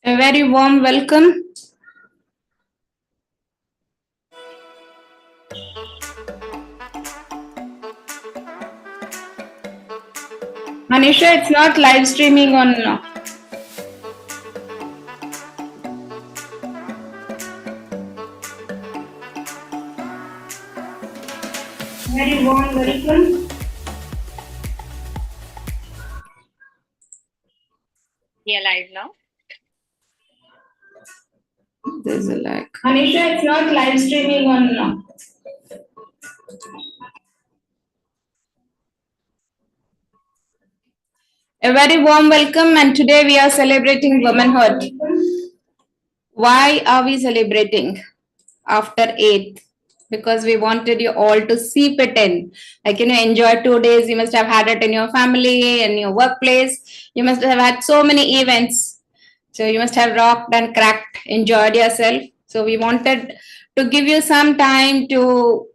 A very warm welcome. Manisha, it's not live streaming on. Very warm welcome. We are live now. There's a lag. Manisha, it's not live streaming on. A very warm welcome, and today we are celebrating womanhood. Why are we celebrating after 8th? Because we wanted you all to seep it in. Enjoy 2 days. You must have had it in your family, in your workplace. You must have had so many events. So you must have rocked and cracked, enjoyed yourself. So we wanted to give you some time to,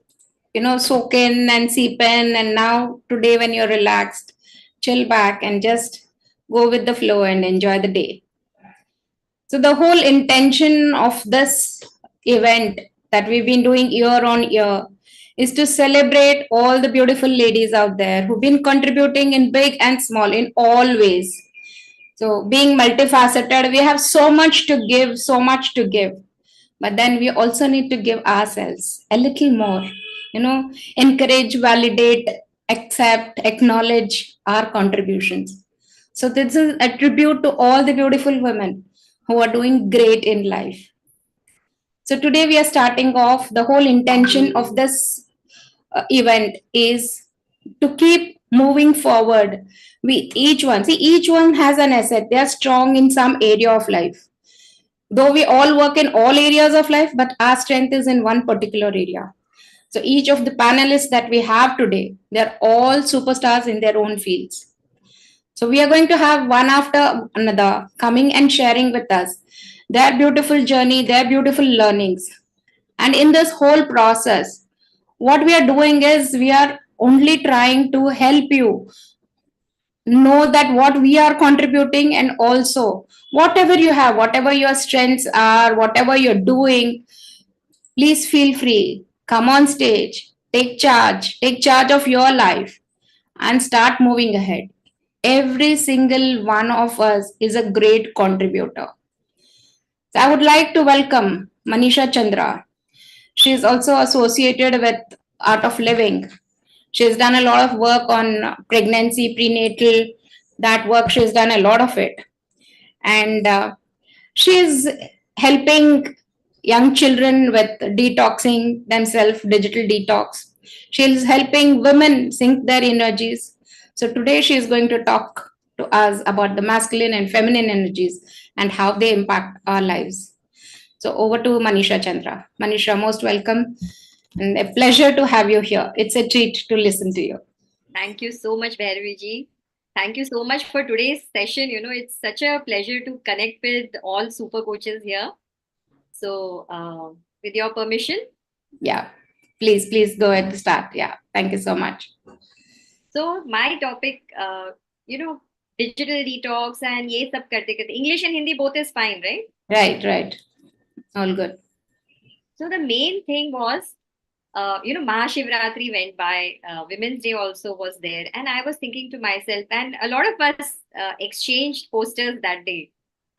soak in and seep in. And now today when you're relaxed, chill back and just go with the flow and enjoy the day. So the whole intention of this event that we've been doing year on year is to celebrate all the beautiful ladies out there who've been contributing in big and small in all ways. So being multifaceted, we have so much to give, so much to give. But then we also need to give ourselves a little more, encourage, validate, accept, acknowledge our contributions. So this is a tribute to all the beautiful women who are doing great in life. So today we are starting off. The whole intention of this event is to keep moving forward with each one. See, each one has an asset. They are strong in some area of life. Though we all work in all areas of life, but our strength is in one particular area. So each of the panelists that we have today, they're all superstars in their own fields. So we are going to have one after another coming and sharing with us their beautiful journey, their beautiful learnings. And in this whole process, what we are doing is we are only trying to help you know that what we are contributing, and also whatever you have, whatever your strengths are, whatever you're doing, please feel free, come on stage, take charge of your life and start moving ahead. Every single one of us is a great contributor. So I would like to welcome Manisha Chandra. She is also associated with Art of Living. She has done a lot of work on pregnancy, prenatal. That work, she has done a lot of it. And she is helping young children with detoxing themselves, digital detox. She is helping women sync their energies. So today she is going to talk to us about the masculine and feminine energies and how they impact our lives. So over to Manisha Chandra. Manisha, most welcome and a pleasure to have you here. It's a treat to listen to you. Thank you so much, 𝐵hairavi ji. Thank you so much for today's session. It's such a pleasure to connect with all super coaches here. So, with your permission. Yeah, please go ahead and start. Yeah, thank you so much. So my topic, digital detox and ये सब करते करते English and Hindi both is fine, right? Right. All good. So the main thing was, Mahashivratri went by, Women's Day also was there, and I was thinking to myself, and a lot of us exchanged posters that day.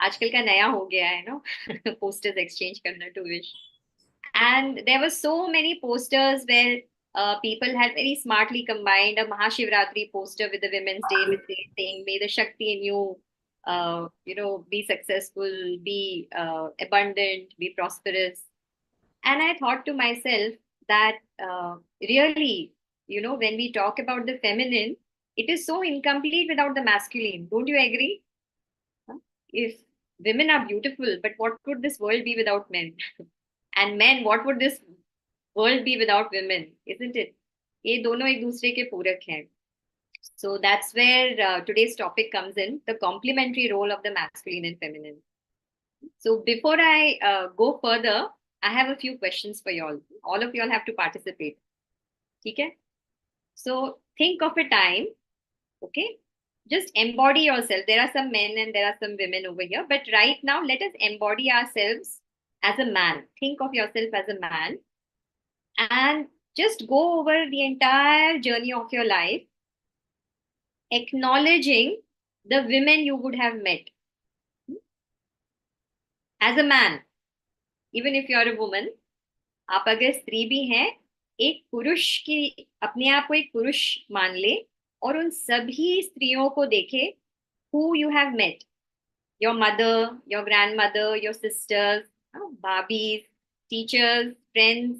आजकल का नया हो गया है, no? Posters exchange करना to wish. And there were so many posters where people had very smartly combined a Mahashivratri poster with the Women's Day, saying, "May the Shakti in you, be successful, be abundant, be prosperous." And I thought to myself that really, when we talk about the feminine, it is so incomplete without the masculine. Don't you agree? Huh? If women are beautiful, but what could this world be without men? And men, what would this world be without women? Isn't it? ये दोनों एक दूसरे के पूरक हैं. So that's where today's topic comes in, the complementary role of the masculine and feminine. So before I go further, I have a few questions for y'all. All of y'all have to participate. Okay? So think of a time, okay, just embody yourself. There are some men and there are some women over here, but right now let us embody ourselves as a man. Think of yourself as a man and just go over the entire journey of your life, acknowledging the women you would have met as a man. Even if you are a woman, आप अगर स्त्री भी हैं, एक पुरुष की, अपने आप को एक पुरुष मान ले और उन सभी स्त्रियों को देखे who you have met, your mother, your grandmother, your sisters, bhabis, teachers, friends,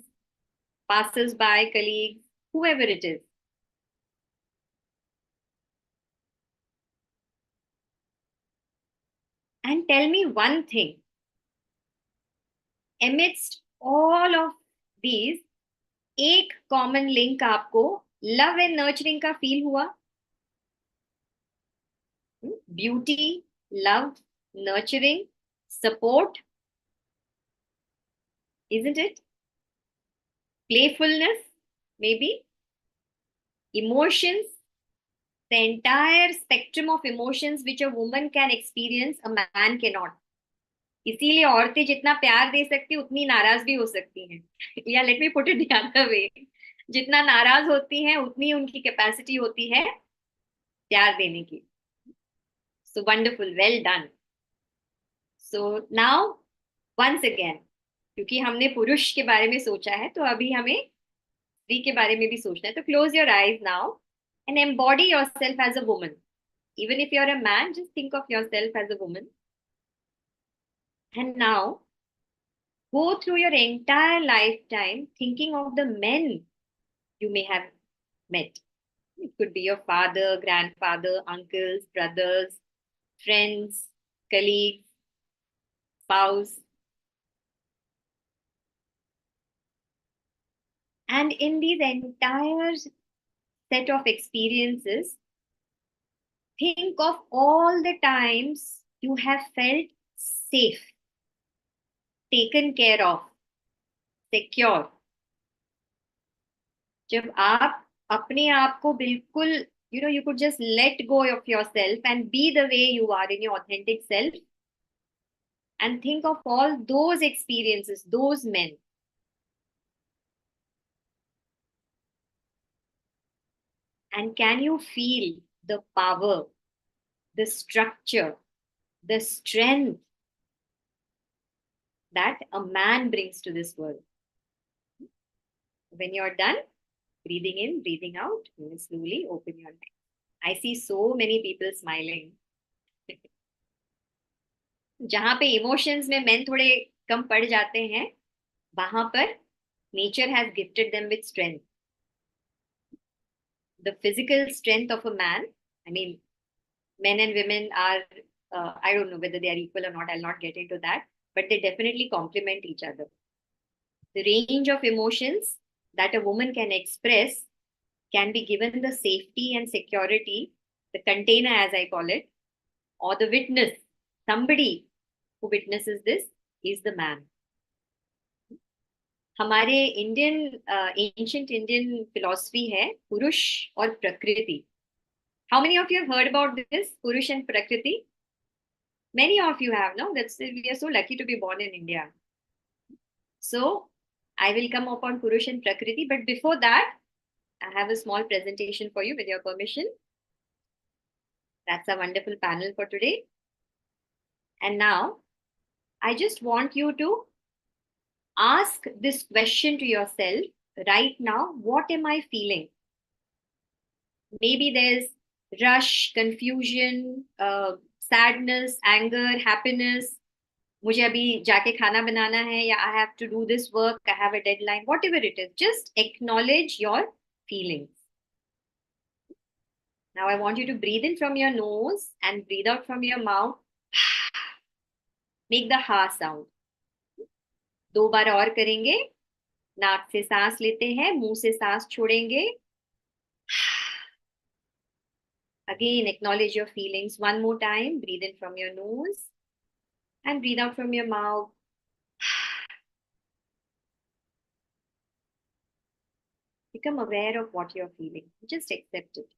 passers-by, colleagues, whoever it is. And tell me one thing, amidst all of these, एक कॉमन लिंक आपको लव एंड नर्चरिंग का feel हुआ? Beauty, love, nurturing, support, isn't it? Playfulness, maybe, emotions, the entire spectrum of emotions which a woman can experience, a man cannot. इसीलिए औरतें जितना प्यार दे सकती उतनी नाराज भी हो सकती हैं. या let me put it the other way, जितना नाराज होती हैं उतनी उनकी कैपेसिटी होती है प्यार देने की. So wonderful, well done. So now once again, क्योंकि हमने पुरुष के बारे में सोचा है तो अभी हमें स्त्री के बारे में भी सोचना है. तो close your eyes now and embody yourself as a woman. Even if you're a man, just think of yourself as a woman. And now go through your entire lifetime thinking of the men you may have met. It could be your father, grandfather, uncles, brothers, friends, colleagues, spouse. And in these entire set of experiences, think of all the times you have felt safe, taken care of, secure. जब आप अपने आप को बिल्कुल, you could just let go of yourself and be the way you are in your authentic self, and think of all those experiences, those men. And can you feel the power, the structure, the strength that a man brings to this world? When you're done, breathing in, breathing out, you will slowly open your eyes. I see so many people smiling. जहां पे emotions में main थोड़े कम पड़ जाते हैं, वहां पर nature has gifted them with strength. The physical strength of a man, I mean, men and women are, I don't know whether they are equal or not, I'll not get into that, but they definitely complement each other. The range of emotions that a woman can express can be given the safety and security, the container as I call it, or the witness. Somebody who witnesses this is the man. हमारे Indian ancient Indian philosophy है पुरुष और प्रकृति. How many of you have heard about this, Purush and Prakriti? Many of you have, no? We are so lucky to be born in India. So I will come upon Purush and Prakriti, but before that, I have a small presentation for you with your permission. That's a wonderful panel for today. And now I just want you to ask this question to yourself right now. What am I feeling? Maybe there's rush, confusion, sadness, anger, happiness. मुझे अभी जाके खाना बनाना है, या I have to do this work, I have a deadline, whatever it is. Just acknowledge your feelings. Now I want you to breathe in from your nose and breathe out from your mouth. Make the ha sound. 2 बार और करेंगे. नाक से सांस लेते हैं, मुंह से सांस छोड़ेंगे. Again, acknowledge your feelings. One more time. Breathe in from your nose and breathe out from your mouth. Become aware of what you're feeling. Just accept it.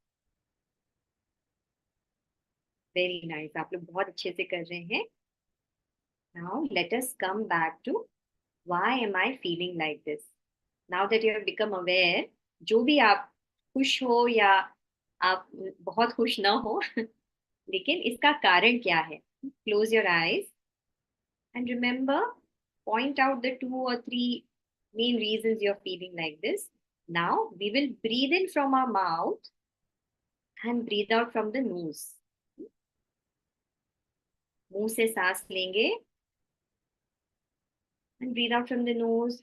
Very nice, आप लोग बहुत अच्छे से कर रहे हैं. Now let us come back to why am I feeling like this. Now that you have become aware, जो भी आप खुश हो या आप बहुत खुश ना हो लेकिन इसका कारण क्या है. Close your eyes and remember, point out the 2 or 3 main reasons you're feeling like this. Now we will breathe in from our mouth and breathe out from the nose. मुंह से सांस लेंगे and breathe out from the nose.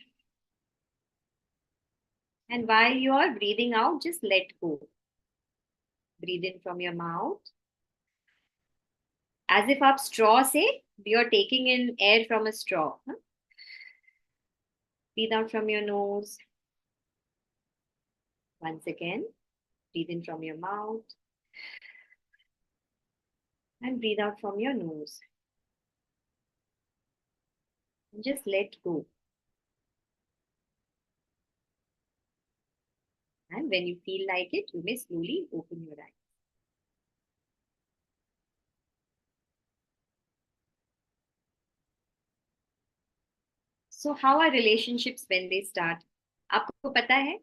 And while you are breathing out, just let go. Breathe in from your mouth as if आप straw से you're taking in air from a straw. Breathe out from your nose. Once again, breathe in from your mouth and breathe out from your nose. And just let go. And when you feel like it, you may slowly open your eyes. So how are relationships when they start? आपको पता है?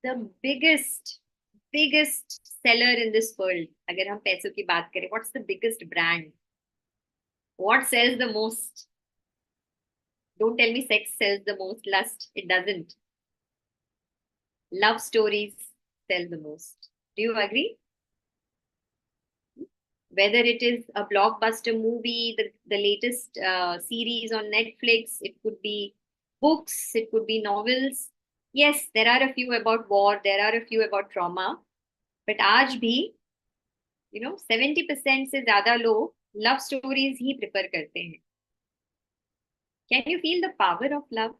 The biggest seller in this world, अगर हम पैसों की बात करें, what's the biggest brand? What sells the most? Don't tell me sex sells the most, lust, it doesn't. Love stories sell the most. Do you agree? Whether it is a blockbuster movie, the latest series on Netflix, it could be books, it could be novels. Yes, there are a few about war, there are a few about trauma, but आज भी 70% से ज़्यादा लोग love stories ही prefer करते हैं. Can you feel the power of love?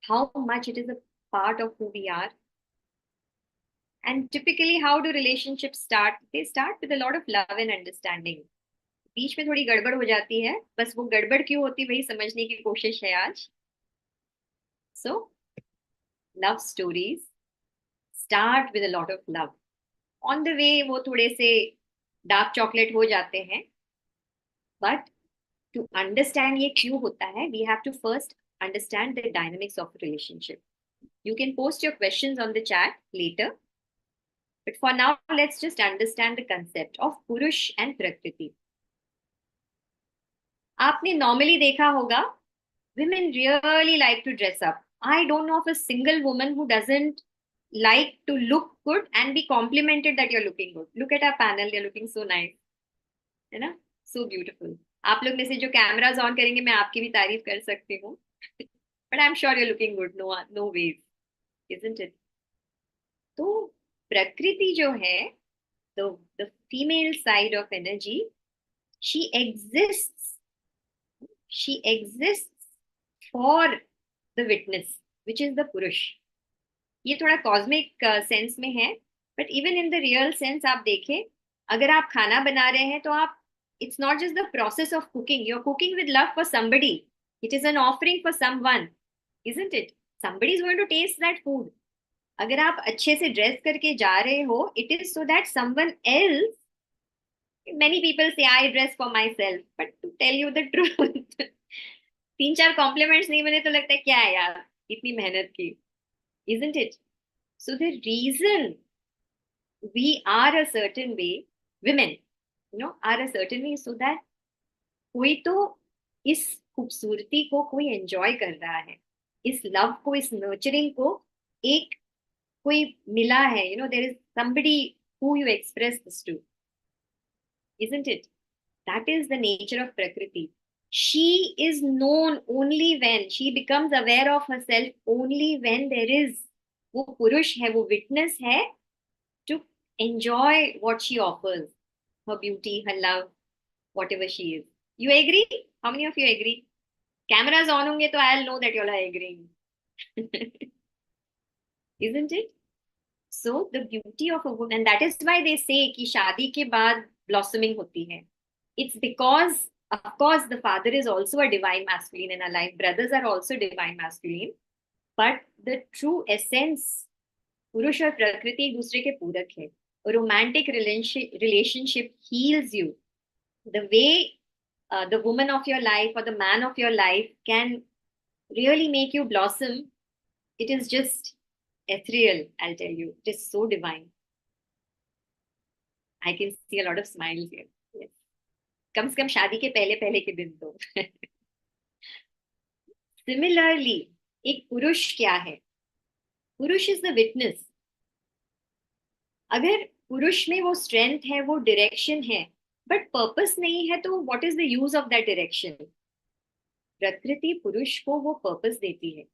How much it is a part of who we are? And typically, how do relationships start? They start with a lot of love and understanding. बीच में थोड़ी गड़बड़ हो जाती है, बस वो गड़बड़ क्यों होती वही समझने की कोशिश है आज. So, love stories start with a lot of love. On the way, वो थोड़े से डार्क चॉकलेट हो जाते हैं. But to understand ये क्यों होता है, we have to first understand the dynamics of a relationship. You can post your questions on the chat later. But for now, let's just understand the concept of Purush and Prakriti. आपने normally देखा होगा, women really like to dress up. I don't know of a single woman who doesn't like to look good and be complimented that you're looking good. Look at our panel, they're looking so nice. है ना? So beautiful. आप लोग में से जो cameras on करेंगे मैं आपकी भी तारीफ कर सकती हूँ. But I'm sure you're looking good. No ways. Isn't it? तो प्रकृति जो है, the female side of energy, she exists for the witness, which is the Purush. ये थोड़ा कॉस्मिक सेंस में है, but even in the real sense आप देखें, अगर आप खाना बना रहे हैं तो आप, it's not just the process of cooking, you're cooking with love for somebody. It is an offering for someone, isn't it? Somebody is going to taste that food. अगर आप अच्छे से ड्रेस करके जा रहे हो, it is so that someone else, many people say I dress for myself, but to tell you the truth, 3-4 compliments नहीं बने तो लगता है क्या है यार इतनी मेहनत की, isn't it? So the reason we are a certain way, women, are a certain way, so that कोई तो इस खूबसूरती को कोई एंजॉय कर रहा है, इस लव को, इस नर्चरिंग को एक कोई मिला है, there is somebody who you express this to, isn't it? That is the nature of Prakriti. She is known only when she becomes aware of herself, only when there is वो पुरुष है, वो witness है to enjoy what she offers, her beauty, her love, whatever she is. You agree? How many of you agree? Cameras on होंगे तो I'll know that you all are agreeing. Isn't it? So the beauty of a woman, and that is why they say कि शादी के बाद blossoming होती है. It's because, of course, the father is also a divine masculine in our life. Brothers are also divine masculine. But the true essence, पुरुष और प्रकृति एक दूसरे के पूरक है. A romantic relationship heals you. The way the woman of your life or the man of your life can really make you blossom, it is just ethereal, I'll tell you. It is so divine. I can see a lot of smiles here. Yes. कम से कम शादी के पहले पहले के दिन तो. Similarly, एक पुरुष क्या है? पुरुष is the witness. अगर पुरुष में वो स्ट्रेंथ है, वो डायरेक्शन है, बट पर्पस नहीं है, तो what is the use of that direction? प्रकृति पुरुष को वो पर्पस देती है.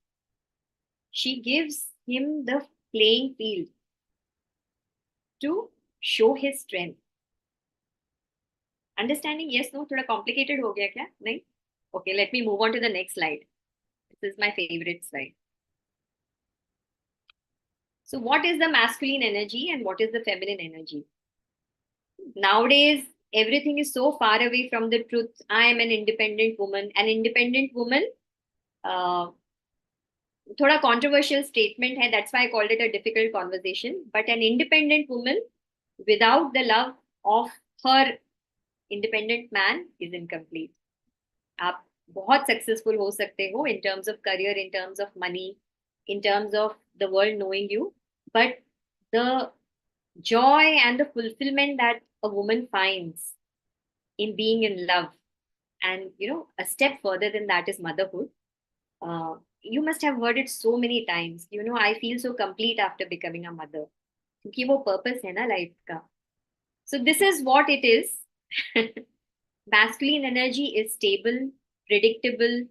She gives him the playing field to show his strength. Understanding? Yes, no? थोड़ा कॉम्प्लिकेटेड हो गया क्या? नहीं? Okay, let me move on to the next slide. This is my favourite slide. So what is the masculine energy and what is the feminine energy? Nowadays, everything is so far away from the truth. I am an independent woman. An independent woman, thoda controversial statement hai. That's why I called it a difficult conversation. But an independent woman without the love of her independent man is incomplete. आप बहुत successful हो सकते हो in terms of career, in terms of money, in terms of the world knowing you, but the joy and the fulfillment that a woman finds in being in love, and a step further than that is motherhood. You must have heard it so many times. I feel so complete after becoming a mother. क्योंकि वो purpose है ना life का. So this is what it is. Masculine energy is stable, predictable.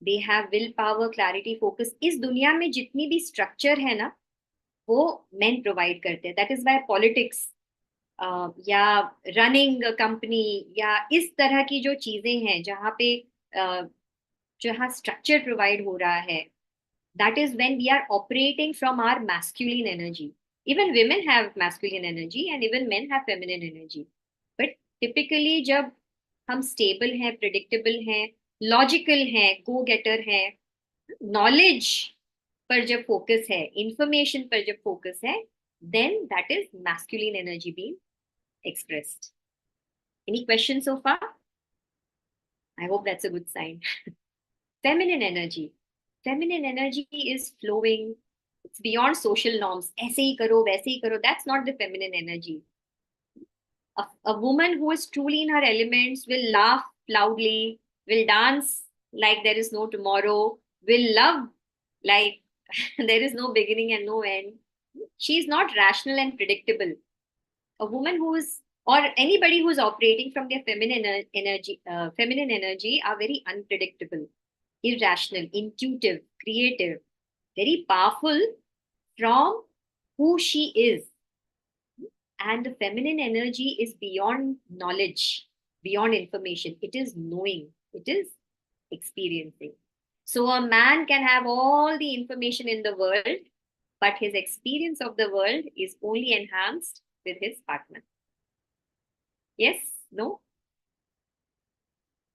They have willpower, clarity, focus. इस दुनिया में जितनी भी structure है ना, वो men provide करते हैं. That is why politics या running a company या इस तरह की जो चीजें हैं जहाँ पे जहाँ structure provide हो रहा है, that is when we are operating from our masculine energy. Even women have masculine energy and even men have feminine energy. But typically जब हम stable हैं, predictable हैं, logical हैं, go getter हैं, knowledge पर जब focus है, information पर जब focus है, then that is masculine energy being expressed. Any questions so far? I hope that's a good sign. Feminine energy. Feminine energy is flowing. It's beyond social norms. ऐसे ही करो, वैसे ही करो. That's not the feminine energy. A woman who is truly in her elements will laugh loudly, will dance like there is no tomorrow, will love like there is no beginning and no end. She is not rational and predictable. A woman who is, or anybody who is operating from their feminine energy are very unpredictable, irrational, intuitive, creative, very powerful from who she is. And the feminine energy is beyond knowledge, beyond information. It is knowing, it is experiencing. So a man can have all the information in the world, but his experience of the world is only enhanced with his partner. Yes? No?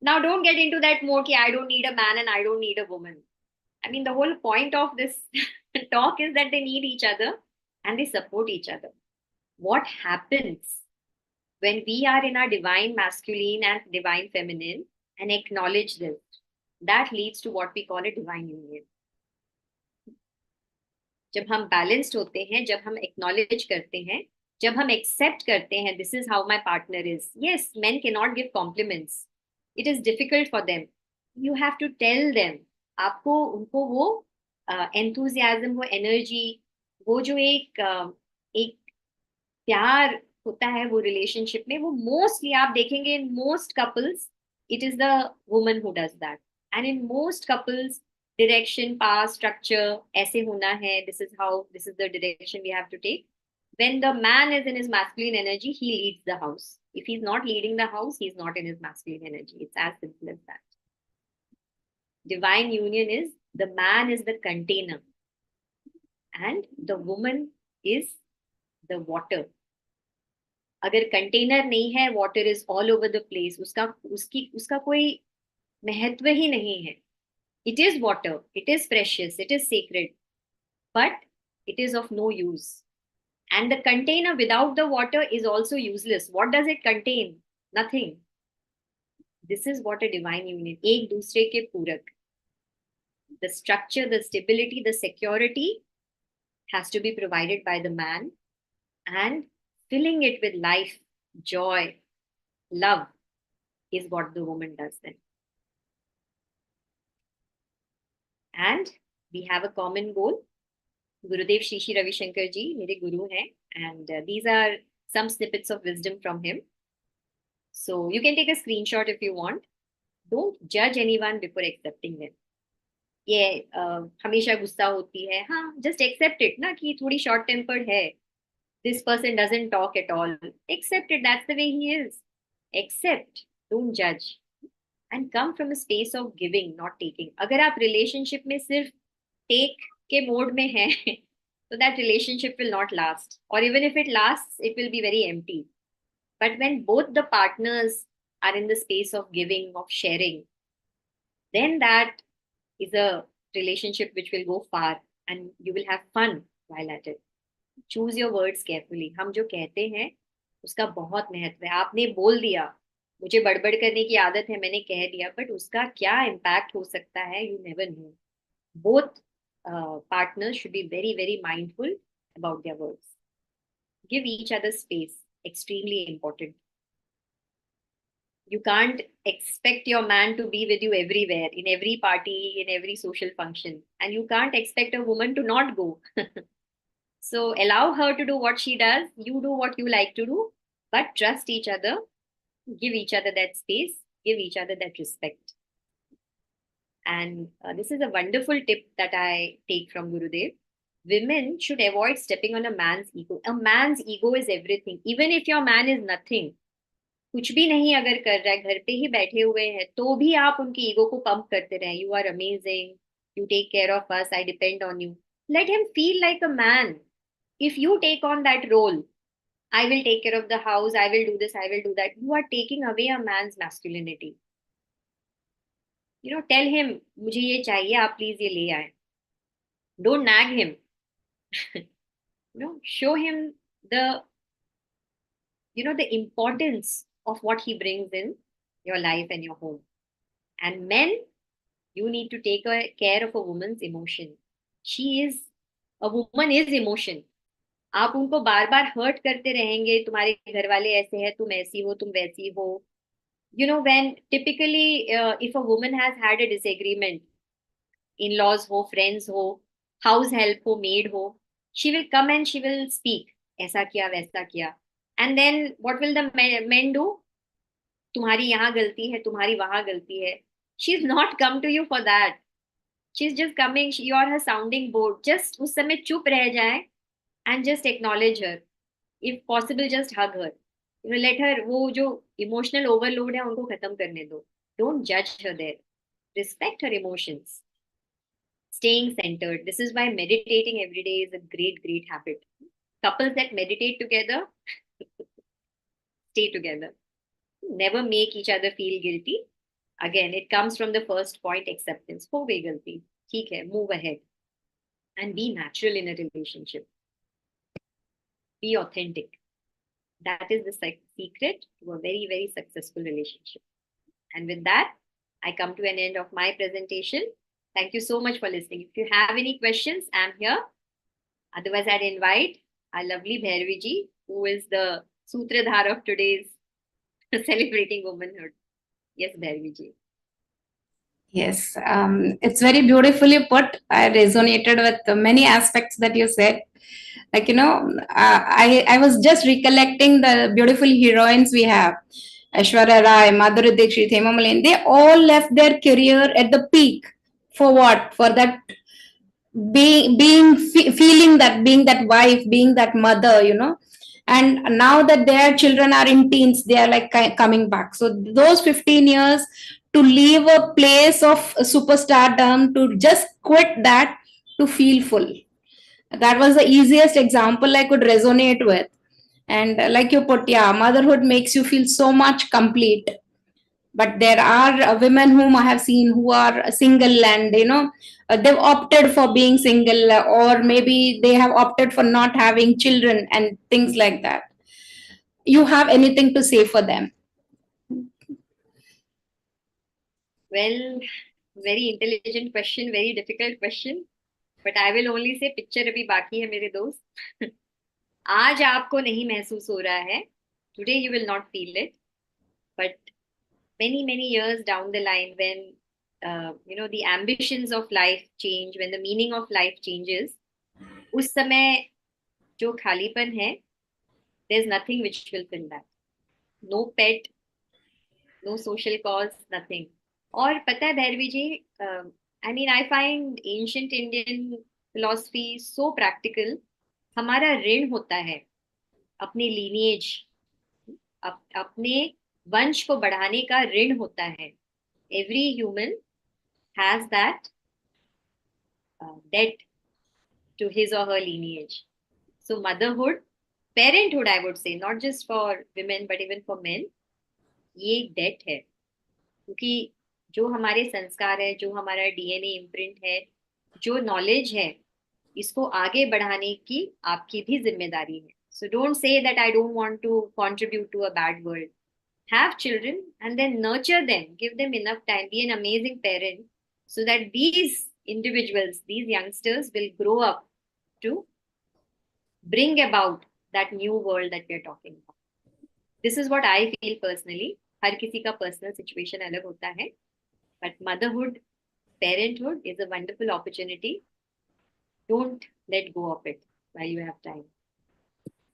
Now don't get into that mode that I don't need a man and I don't need a woman. I mean, the whole point of this talk is that they need each other and they support each other. What happens when we are in our divine masculine and divine feminine and acknowledge this? That leads to what we call a divine union. जब हम balanced होते हैं, जब हम acknowledge करते हैं, जब हम accept करते हैं, this is how my partner is. Yes, men cannot give compliments. It is difficult for them. You have to tell them. आपको उनको वो enthusiasm, वो energy, वो जो एक प्यार होता है वो relationship में, वो mostly आप देखेंगे in most couples, it is the woman who does that. And in most couples, direction, power, structure, ऐसे होना है, this is the direction we have to take. When the man is in his masculine energy, he leads the house. If he's not leading the house, he's not in his masculine energy. It's as simple as that. Divine union is the man is the container and the woman is the water. अगर container नहीं है, water is all over the place. उसका कोई महत्व ही नहीं है. It is water, it is precious, it is sacred, but it is of no use And the container without the water is also useless. What does it contain? Nothing. This is what a divine union. एक दूसरे के पूरक. The structure, the stability, the security has to be provided by the man, and filling it with life, joy, love is what the woman does then. And we have a common goal. Gurudev Shri Shri Ravi Shankar Ji, mere guru hain, and these are some snippets of wisdom from him. So you can take a screenshot if you want. Don't judge anyone before accepting them. ये हमेशा गुस्सा होती है, हाँ, just accept it ना कि थोड़ी short tempered है. This person doesn't talk at all. Accept it. That's the way he is. Accept. Don't judge. And come from a space of giving, not taking. अगर आप relationship में सिर्फ take के mode में हैं, so that relationship will not last. Or even if it lasts, it will be very empty. But when both the partners are in the space of giving, of sharing, then that is a relationship which will go far and you will have fun while at it. Choose your words carefully. हम जो कहते हैं उसका बहुत महत्व है. आपने बोल दिया, मुझे बड़बड़ करने की आदत है, मैंने कह दिया, बट उसका क्या इम्पैक्ट हो सकता है, you never know. Both partners should be very, very mindful about their words. Give each other space. Extremely important. You can't expect your man to be with you everywhere, in every party, in every social function. And you can't expect a woman to not go. So allow her to do what she does. You do what you like to do. But trust each other. Give each other that space. Give each other that respect. And this is a wonderful tip that I take from Gurudev. Women should avoid stepping on a man's ego. A man's ego is everything. Even if your man is nothing, कुछ भी नहीं अगर कर रहा है, घर पे ही बैठे हुए हैं, तो भी आप उनकी ईगो को पंप करते रहें. You are amazing. You take care of us. I depend on you. Let him feel like a man. If you take on that role, I will take care of the house, I will do this, I will do that, you are taking away a man's masculinity. Tell him, मुझे ये चाहिए, आप please ये ले आए. Don't nag him. Show him the importance of what he brings in your life and your home. And men, you need to take care of a woman's emotion. A woman is emotion. आप उनको बार बार hurt करते रहेंगे, तुम्हारे घर वाले ऐसे हैं, तुम ऐसी हो, तुम वैसी हो. When typically if a woman has had a disagreement, in-laws ho, friends ho, house help ho, maid ho, she will come and she will speak. ऐसा किया, वैसा किया. And then what will the men do? तुम्हारी यहाँ गलती है, तुम्हारी वहाँ गलती है. She's not come to you for that. She's just coming, you are her sounding board. Just उस समय चुप रह जाए and just acknowledge her. If possible, just hug her. Let her, वो जो emotional overload है उनको खत्म करने दो. Don't judge her there. Respect her emotions. Staying centered. This is why meditating every day is a great, great habit. Couples that meditate together stay together. Never make each other feel guilty. Again, it comes from the first point, acceptance. हो गई गलती, ठीक है, move ahead. And be natural in a relationship. Be authentic. That is the secret to a very, very successful relationship. And with that, I come to an end of my presentation. Thank you so much for listening. If you have any questions, I'm here. Otherwise, I'd invite our lovely 𝐵AIRVI ji, who is the Sutradhar of today's Celebrating Womanhood. Yes, 𝐵AIRVI ji. Yes, it's very beautifully put. I resonated with many aspects that you said. Like, I was just recollecting the beautiful heroines we have. Aishwarya Rai, Madhuri Dixit, Hema Malini, they all left their career at the peak. For what? For that feeling that being that wife, being that mother, and now that their children are in teens, they are like coming back. So those 15 years to leave a place of superstardom, to just quit that, to feel full. That was the easiest example I could resonate with. And like you put, yeah, motherhood makes you feel so much complete. But there are women whom I have seen who are single, and they've opted for being single, or maybe they have opted for not having children and things like that. You have anything to say for them? Well, very intelligent question, very difficult question. But I will only say picture अभी बाकी है मेरे दोस्त. आज आपको नहीं महसूस हो रहा है. Today you will not feel it. But many years down the line, when the ambitions of life change, when the meaning of life changes, उस समय जो खालीपन है, there's nothing which will fill that. No pet, no social cause, nothing. और पता है भैरवी जी, I find ancient Indian philosophy so practical. हमारा ऋण होता है अपने lineage, अपने वंश को बढ़ाने का ऋण होता है. Every human has that debt to his or her lineage. So motherhood, parenthood, I would say, not just for women but even for men, ये एक debt है. क्योंकि जो हमारे संस्कार है, जो हमारा DNA इम्प्रिंट है, जो नॉलेज है, इसको आगे बढ़ाने की आपकी भी जिम्मेदारी है. So don't say that I don't want to contribute to a bad world. Have children and then nurture them, give them enough time, be an amazing parent so that these individuals, these youngsters will grow up to bring about that new world that we are talking about. This is what I feel personally. हर किसी का personal situation अलग होता है. But motherhood, parenthood is a wonderful opportunity. Don't let go of it while you have time.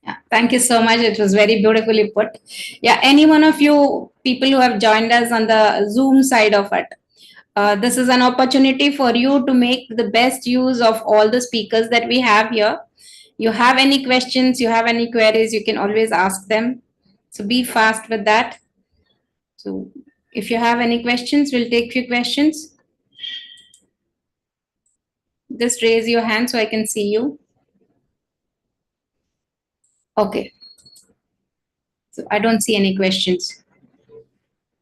Yeah, thank you so much. It was very beautifully put. Yeah, any one of you people who have joined us on the Zoom side of it, this is an opportunity for you to make the best use of all the speakers that we have here. You have any questions, you have any queries, you can always ask them. So be fast with that. So if you have any questions, we'll take few questions. Just raise your hand so I can see you. Okay. So I don't see any questions.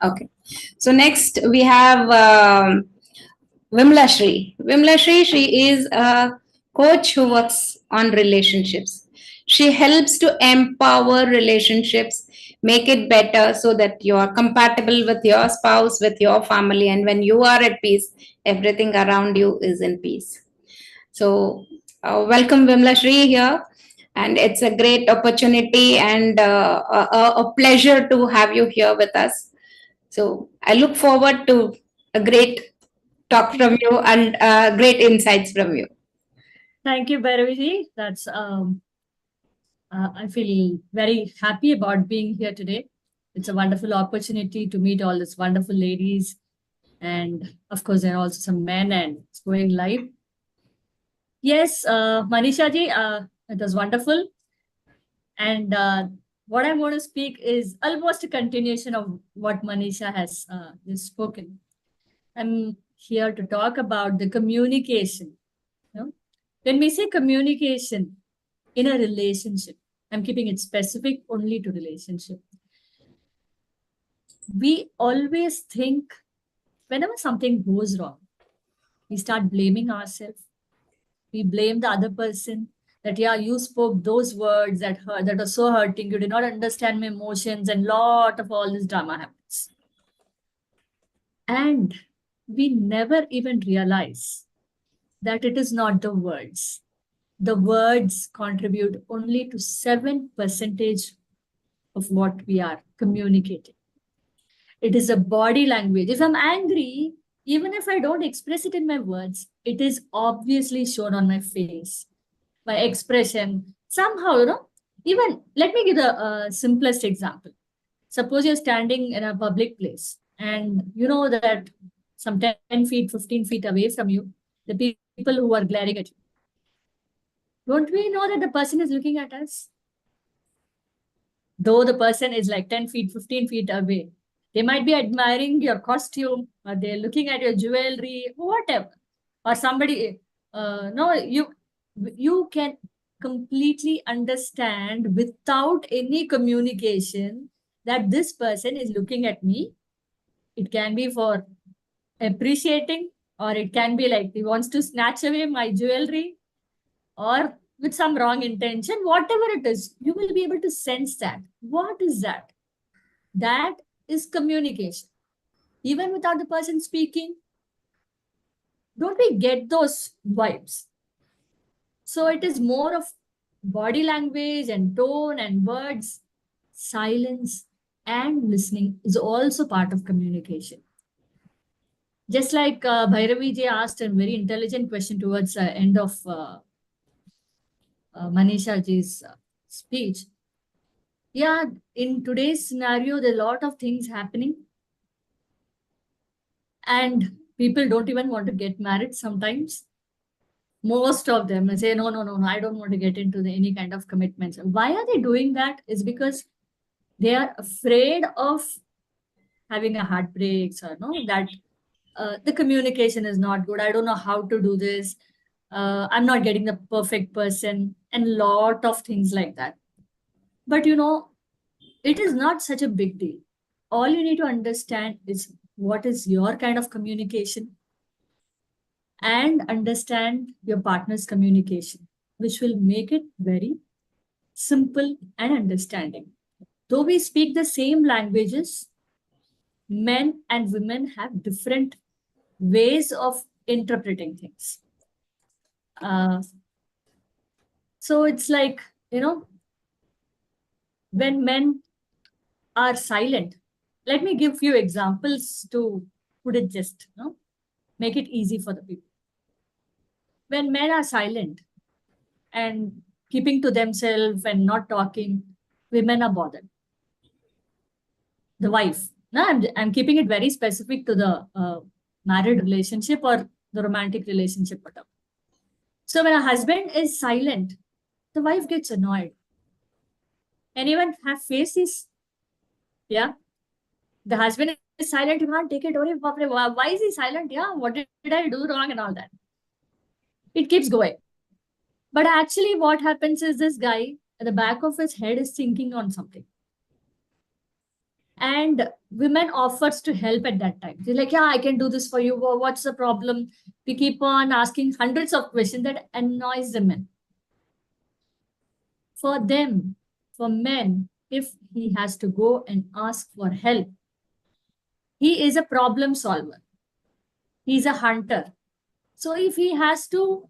Okay. So next we have Vimla Shri. Vimla Shri, she is a coach who works on relationships. She helps to empower relationships, make it better so that you are compatible with your spouse, with your family, and when you are at peace, everything around you is in peace. So welcome Vimla Shri here, and it's a great opportunity and a pleasure to have you here with us. So I look forward to a great talk from you and great insights from you. Thank you, Bhairavi. That's I feel very happy about being here today. It's a wonderful opportunity to meet all these wonderful ladies, and of course there are also some men, and it's going live. Yes, Manisha ji, it was wonderful, and what I want to speak is almost a continuation of what Manisha has just spoken. I'm here to talk about the communication. When we say communication in a relationship, I'm keeping it specific only to relationship. We always think whenever something goes wrong, we start blaming ourselves. We blame the other person that, yeah, you spoke those words that hurt, that are so hurting. You did not understand my emotions, and lot of all this drama happens. And we never even realize that it is not the words. The words contribute only to 7% of what we are communicating. It is a body language. If I'm angry, even if I don't express it in my words, it is obviously shown on my face, my expression. Somehow, even let me give the simplest example. Suppose you're standing in a public place and you know that some 10 feet, 15 feet away from you, the people who are glaring at you. Don't we know that the person is looking at us? Though the person is like 10 feet, 15 feet away, they might be admiring your costume, or they're looking at your jewelry, whatever. Or somebody, no, you can completely understand without any communication that this person is looking at me It can be for appreciating, or it can be like he wants to snatch away my jewelry, or with some wrong intention. Whatever it is, you will be able to sense that. What is that? That is communication. Even without the person speaking, don't we get those vibes? So it is more of body language and tone and words. Silence and listening is also part of communication. Just like Bhairavi ji asked a very intelligent question towards the end of Manisha ji's speech. Yeah, in today's scenario, there are a lot of things happening. And people don't even want to get married sometimes. Most of them say, no, I don't want to get into any kind of commitments. Why are they doing that? Is because they are afraid of having a heartbreaks, or that the communication is not good. I don't know how to do this. I'm not getting the perfect person, and lot of things like that. But it is not such a big deal. All you need to understand is what is your kind of communication, and understand your partner's communication, which will make it very simple and understanding. Though we speak the same languages, men and women have different ways of interpreting things. So it's like, when men are silent, let me give few examples to put it just, make it easy for the people. When men are silent and keeping to themselves and not talking, women are bothered. The wife. Now, I'm keeping it very specific to the married relationship or the romantic relationship. So when a husband is silent, the wife gets annoyed. Anyone have faced this? Yeah. The husband is silent, you can't take it. Why is he silent? Yeah, what did I do wrong and all that? It keeps going. But actually what happens is this guy at the back of his head is thinking on something. And women offers to help at that time. They're like, yeah, I can do this for you. What's the problem? We keep on asking hundreds of questions that annoys the men. For them, for men, if he has to go and ask for help, he is a problem solver. He's a hunter. So if he has to,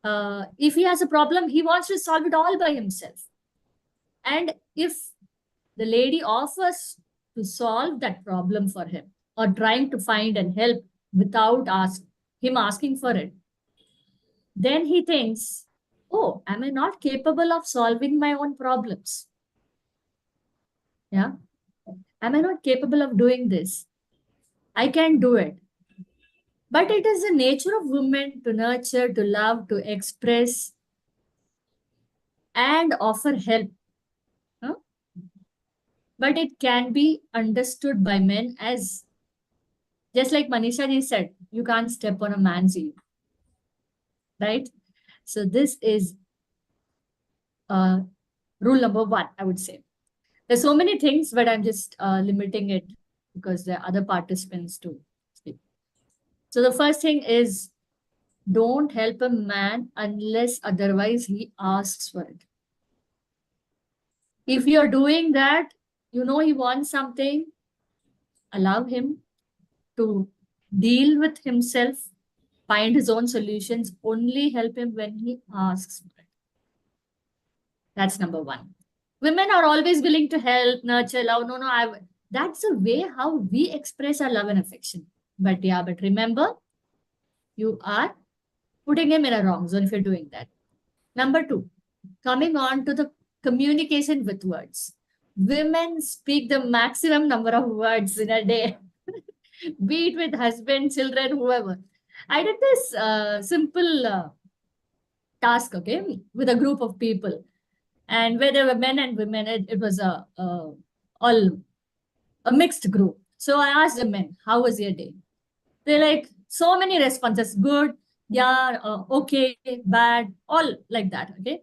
if he has a problem, he wants to solve it all by himself. And if the lady offers to solve that problem for him, or trying to find and help without him asking for it, then he thinks, oh, am I not capable of solving my own problems? Yeah. Am I not capable of doing this? I can do it. But it is the nature of women to nurture, to love, to express, and offer help. Huh? But it can be understood by men as, just like Manisha ji said, you can't step on a man's ego. Right? So this is rule number 1, I would say. There's so many things, but I'm just limiting it because there are other participants to speak. So the first thing is, don't help a man unless otherwise he asks for it. If you're doing that, he wants something, allow him to deal with himself, find his own solutions, only help him when he asks for it. That's number 1. Women are always willing to help, nurture, love. That's the way how we express our love and affection. But remember, you are putting him in a wrong zone if you're doing that. Number 2, coming on to the communication with words. Women speak the maximum number of words in a day, be it with husband, children, whoever. I did this simple task, okay, with a group of people. And where there were men and women, it was all a mixed group. So I asked the men, how was your day? They're like, so many responses, good, yeah, okay, bad, all like that, okay?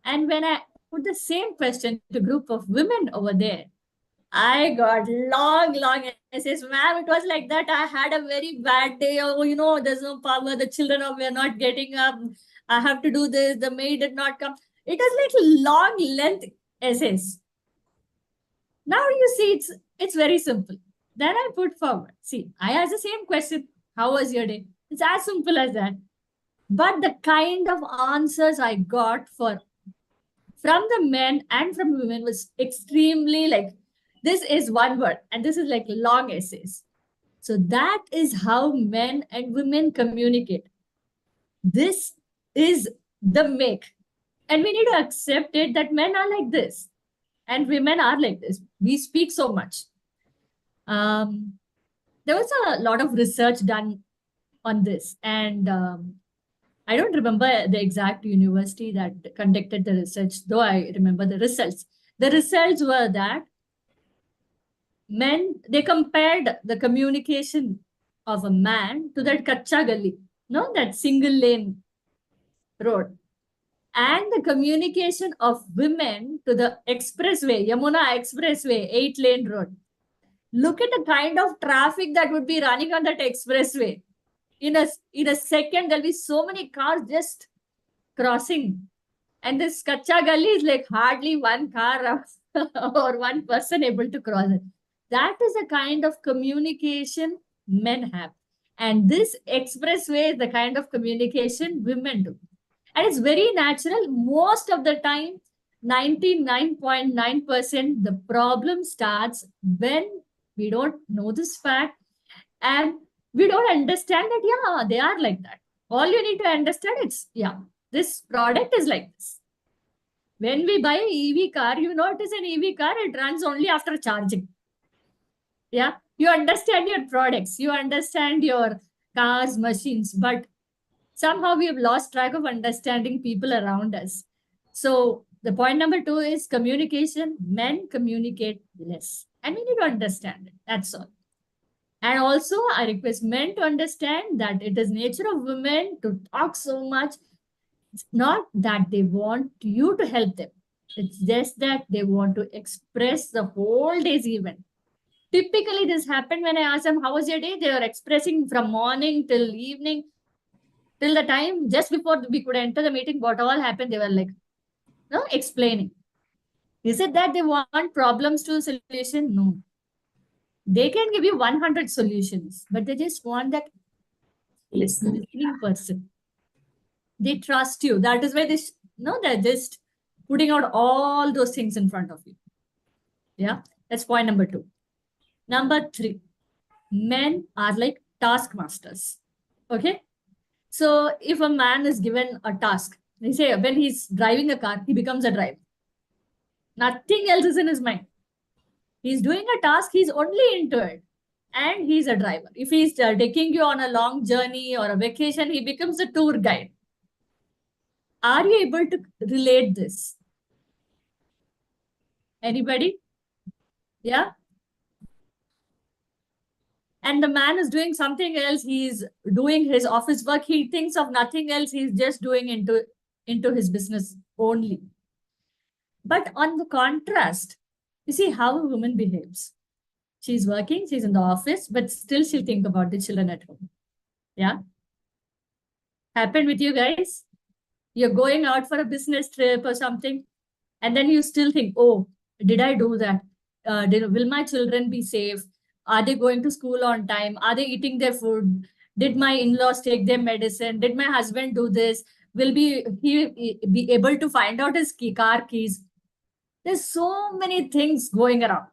And when I put the same question to a group of women over there, I got long essays. Ma'am, it was like that. I had a very bad day. Oh, there's no power. The children are not getting up. I have to do this. The maid did not come. It was like long length essays. Now you see, it's very simple. Then I put forward. See, I asked the same question. How was your day? It's as simple as that. But the kind of answers I got from the men and from women was extremely like, this is one word and this is like long essays. So that is how men and women communicate. This is the make. And we need to accept it that men are like this and women are like this. We speak so much. There was a lot of research done on this, and I don't remember the exact university that conducted the research, though I remember the results. The results were that they compared the communication of a man to that Kacha Gali, that single lane road, and the communication of women to the expressway, Yamuna Expressway, 8-lane road. Look at the kind of traffic that would be running on that expressway. In a second, there'll be so many cars just crossing. And this Kacha Gali is like hardly one car or one person able to cross it. That is the kind of communication men have. And this expressway is the kind of communication women do. And it's very natural. Most of the time, 99.9%, the problem starts when we don't know this fact and we don't understand that, yeah, they are like that. All you need to understand is, yeah, this product is like this. When we buy an EV car, it is an EV car. It runs only after charging. Yeah, you understand your products. You understand your cars, machines. But somehow we have lost track of understanding people around us. So the point number 2 is communication. Men communicate less. And we need to understand it. That's all. And also, I request men to understand that it is nature of women to talk so much. It's not that they want you to help them. It's just that they want to express the whole day's event. Typically, this happened when I asked them, how was your day? They were expressing from morning till evening, till the time just before we could enter the meeting, what all happened. They were like, explaining. Is it that they want problems to a solution? No. They can give you 100 solutions, but they just want that listening person. They trust you. That is why they're just putting out all those things in front of you. Yeah, that's point number 2. Number 3, men are like taskmasters. Okay. So if a man is given a task, they say when he's driving a car, he becomes a driver. Nothing else is in his mind. He's doing a task, he's only into it. And he's a driver. If he's taking you on a long journey or a vacation, he becomes a tour guide. Are you able to relate this? Anybody? Yeah? And the man is doing something else. He's doing his office work. He thinks of nothing else. He's just doing into his business only. But on the contrast, you see how a woman behaves. She's working, she's in the office, but still she'll think about the children at home. Yeah? Happened with you guys? You're going out for a business trip or something, and then you still think, oh, did I do that? Will my children be safe? Are they going to school on time? Are they eating their food? Did my in-laws take their medicine? Did my husband do this? Will he be able to find out his car keys? There's so many things going around.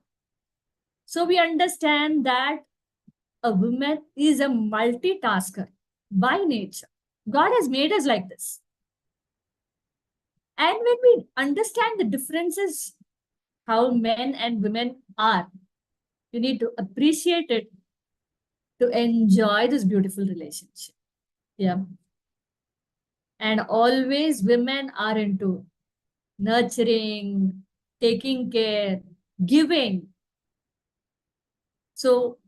So we understand that a woman is a multitasker by nature. God has made us like this. And when we understand the differences, how men and women are, you need to appreciate it to enjoy this beautiful relationship. Yeah. And always women are into nurturing, taking care, giving. So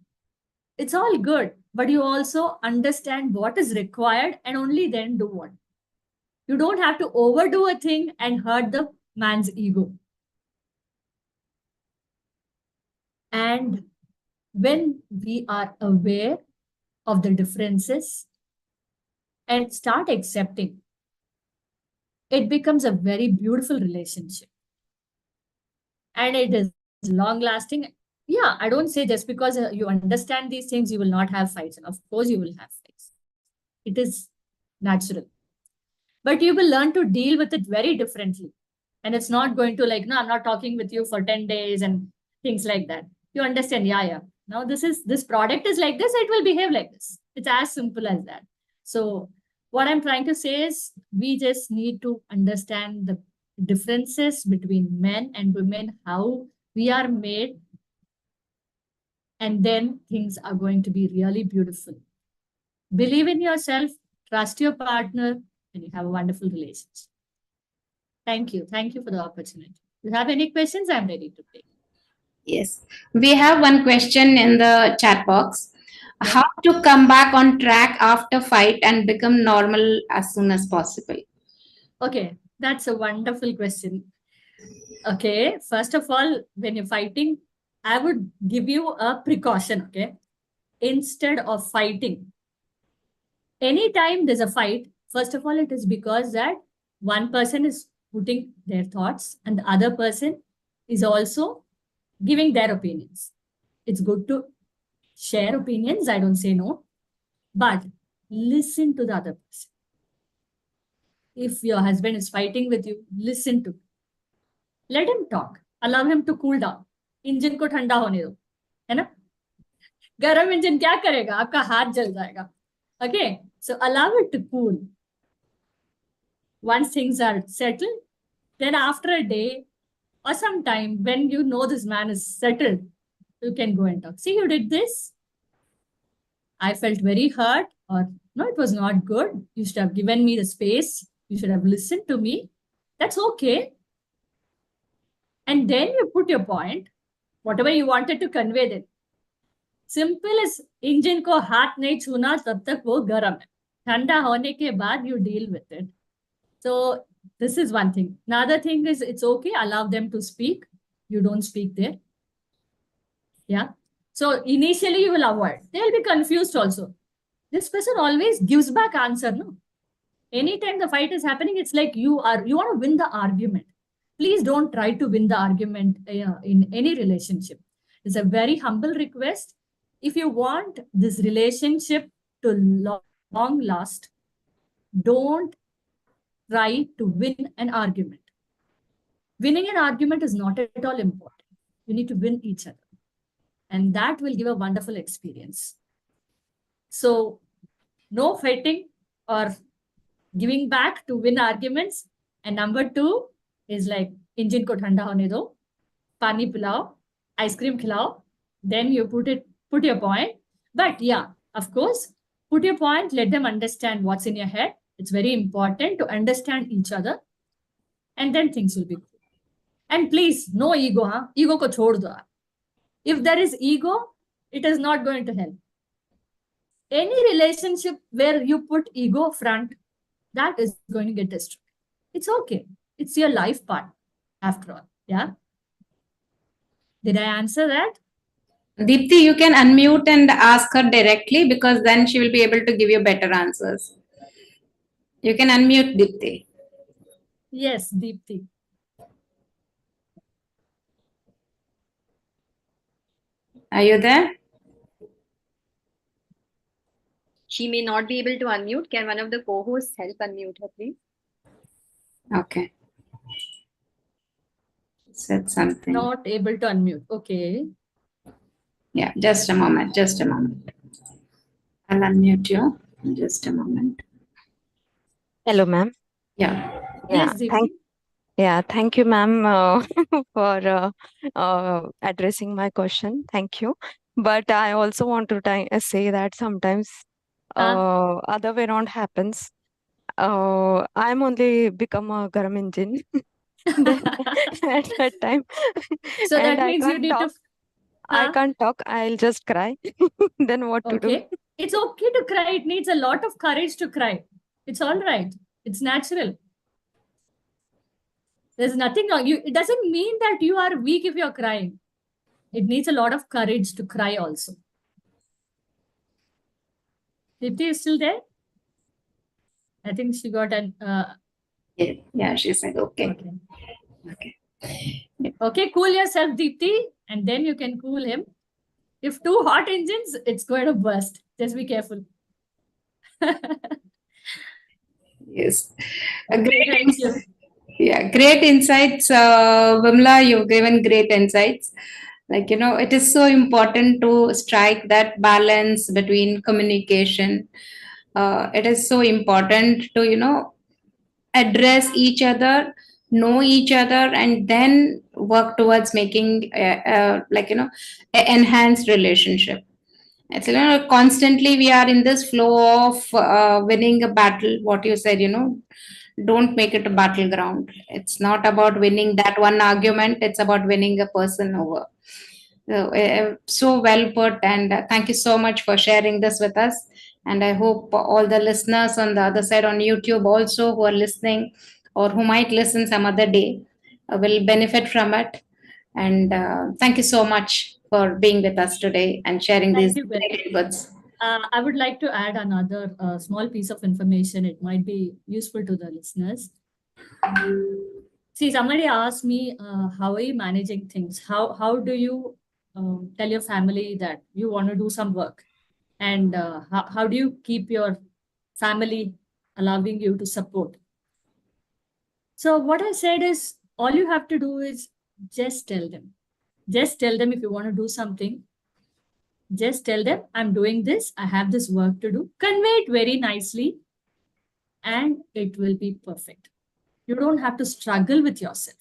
it's all good, but you also understand what is required and only then do what. You don't have to overdo a thing and hurt the man's ego. And when we are aware of the differences and start accepting, it becomes a very beautiful relationship. And it is long lasting. Yeah, I don't say just because you understand these things, you will not have fights. And of course, you will have fights. It is natural. But you will learn to deal with it very differently. And it's not going to like, no, I'm not talking with you for 10 days and things like that. You understand, yeah. Now this product is like this, it will behave like this. It's as simple as that. So what I'm trying to say is we just need to understand the differences between men and women, how we are made, and then things are going to be really beautiful. Believe in yourself, trust your partner, and you have a wonderful relationship. Thank you. Thank you for the opportunity. If you have any questions, I'm ready to take. Yes, we have one question in the chat box. How to come back on track after fight and become normal as soon as possible? Okay, that's a wonderful question. Okay, first of all, when you're fighting, I would give you a precaution, okay? Instead of fighting, anytime there's a fight, first of all, it is because that one person is putting their thoughts and the other person is also giving their opinions. It's good to share opinions, I don't say no, but listen to the other person. If your husband is fighting with you, listen to him. Let him talk. Allow him to cool down. Engine को ठंडा होने दो, है ना? गरम engine क्या करेगा? आपका हाथ जल जाएगा. Okay, so allow it to cool. Once things are settled, then after a day or some time, when you know this man is settled, you can go and talk. See, you did this. I felt very hurt, or no, it was not good. You should have given me the space. You should have listened to me. That's okay. And then you put your point, whatever you wanted to convey then. Simple as engine को हाथ नहीं छूना तब तक वो गर्म है. ठंडा होने के बाद you deal with it. So this is one thing. Another thing is it's okay. Allow them to speak. You don't speak there. Yeah. So initially you will avoid. They'll be confused also. This person always gives back answer, no? Anytime the fight is happening, it's like you want to win the argument. Please don't try to win the argument in any relationship. It's a very humble request. If you want this relationship to long last, don't try to win an argument. Winning an argument is not at all important. You need to win each other. And that will give a wonderful experience. So no fighting or giving back to win arguments. And number 2 is like, engine ko thanda hone do, pani pilao, ice cream khilao. Then you put your point. But yeah, of course, put your point, let them understand what's in your head. It's very important to understand each other. And then things will be cool. And please, no ego, huh? Ego ko chhod do. If there is ego, it is not going to help. Any relationship where you put ego front, that is going to get destroyed. It's okay. It's your life part, after all. Yeah. Did I answer that? Deepti, you can unmute and ask her directly because then she will be able to give you better answers. You can unmute, Deepti. Yes, Deepti. Are you there? She may not be able to unmute. Can one of the co-hosts help unmute her, please? Okay. Said something. Not able to unmute. Okay. Yeah, just a moment. Just a moment. I'll unmute you in just a moment. Hello, ma'am. Yeah. Yes, Deepti. Thank you, ma'am, for addressing my question. Thank you. But I also want to say that sometimes other way around happens. I'm only become a garam engine then, at that time. So And that means you need to... I can't talk. I'll just cry. Then what to do? It's okay to cry. It needs a lot of courage to cry. It's all right. It's natural. There's nothing wrong. It doesn't mean that you are weak if you're crying. it needs a lot of courage to cry also. Deepti is still there? I think she got an... Yeah, she said, okay. Okay. Okay, cool yourself, Deepti, and then you can cool him. If two hot engines, it's going to burst. Just be careful. Yes. Okay, thank you. Yeah, great insights. Vimla, you've given great insights. Like, it is so important to strike that balance between communication. It is so important to, address each other, know each other, and then work towards making, enhanced relationship. It's, constantly we are in this flow of winning a battle. What you said, don't make it a battleground. It's not about winning that one argument. It's about winning a person over. So well put, and thank you so much for sharing this with us. And I hope all the listeners on the other side on YouTube also who are listening or who might listen some other day will benefit from it. And thank you so much for being with us today and sharing these great inputs. I would like to add another small piece of information. It might be useful to the listeners. See, somebody asked me, how are you managing things? How do you tell your family that you want to do some work? And how do you keep your family allowing you to support? So what I said is, all you have to do is just tell them. Just tell them if you want to do something. Just tell them, I'm doing this. I have this work to do. Convey it very nicely and it will be perfect. You don't have to struggle with yourself.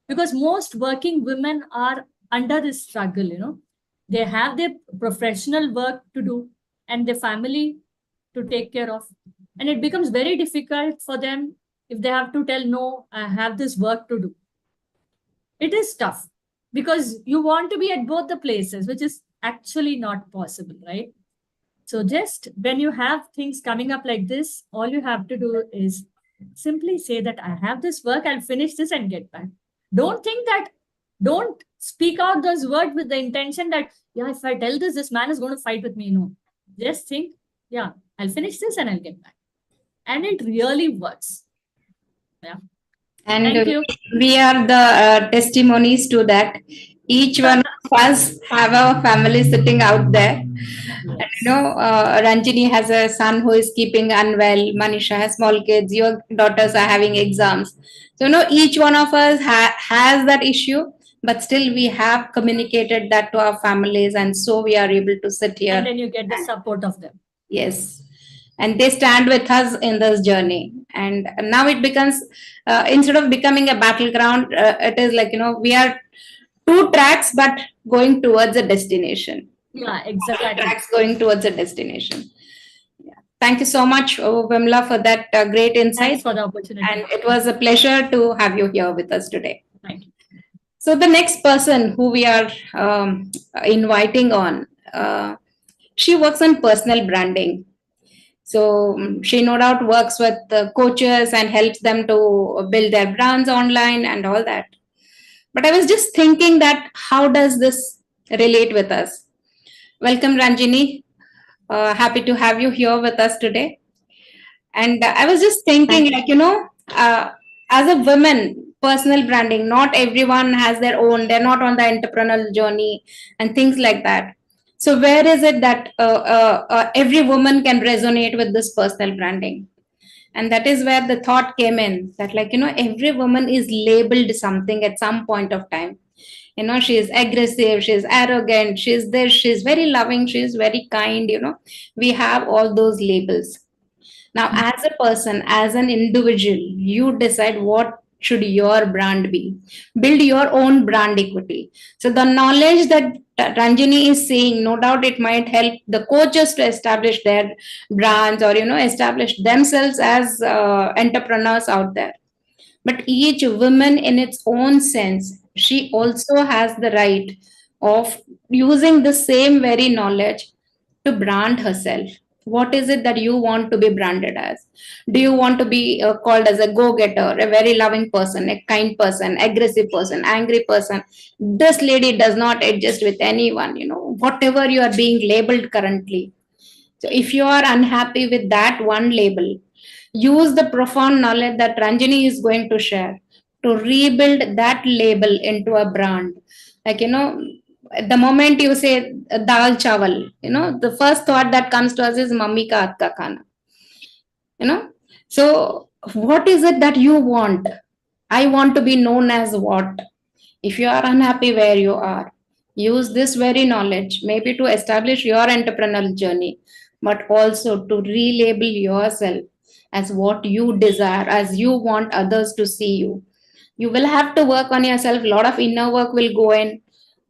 Because most working women are under this struggle, They have their professional work to do and their family to take care of. And it becomes very difficult for them if they have to tell, no, I have this work to do. It is tough because you want to be at both the places, which is actually not possible, right? So just when you have things coming up like this, all you have to do is simply say that I have this work, I'll finish this and get back. Don't speak out those words with the intention that, yeah, if I tell this man is going to fight with me. No, just think, yeah, I'll finish this and I'll get back. And it really works. Yeah. And we are the testimonies to that. Each one of us have our family sitting out there. Yes. And, Ranjini has a son who is keeping unwell. Manisha has small kids. Your daughters are having exams. So, each one of us has that issue, but still we have communicated that to our families. And so we are able to sit here. And then you get the support of them. Yes. And they stand with us in this journey. And now it becomes, instead of becoming a battleground, it is like, we are two tracks, but going towards a destination. Yeah, exactly. Two tracks going towards a destination. Yeah. Thank you so much, Vimla, for that great insight. Thanks for the opportunity. And it was a pleasure to have you here with us today. Thank you. So the next person who we are inviting on, she works on personal branding. So she no doubt works with coaches and helps them to build their brands online and all that. But I was just thinking that how does this relate with us? Welcome, Ranjini. Happy to have you here with us today. And I was just thinking, as a woman, personal branding, not everyone has their own. They're not on the entrepreneurial journey and things like that. So where is it that every woman can resonate with this personal branding? And that is where the thought came in that every woman is labeled something at some point of time. She is aggressive, she is arrogant, she is this, she is very loving, she is very kind, we have all those labels. Now, as a person, as an individual, you decide what should your brand be. Build your own brand equity. So the knowledge that Ranjini is saying, no doubt it might help the coaches to establish their brands or, establish themselves as entrepreneurs out there. But each woman in its own sense, she also has the right of using the same very knowledge to brand herself. What is it that you want to be branded as? Do you want to be called as a go-getter, a very loving person, a kind person, aggressive person, angry person? This lady does not adjust with anyone, whatever you are being labeled currently. So if you are unhappy with that one label, use the profound knowledge that Ranjini is going to share to rebuild that label into a brand. Like, the moment you say dal chawal, the first thought that comes to us is mummy ka hath ka khana. So what is it that you want? I want to be known as what? If you are unhappy where you are, use this very knowledge maybe to establish your entrepreneurial journey, but also to relabel yourself as what you desire, as you want others to see you. You will have to work on yourself. A lot of inner work will go in,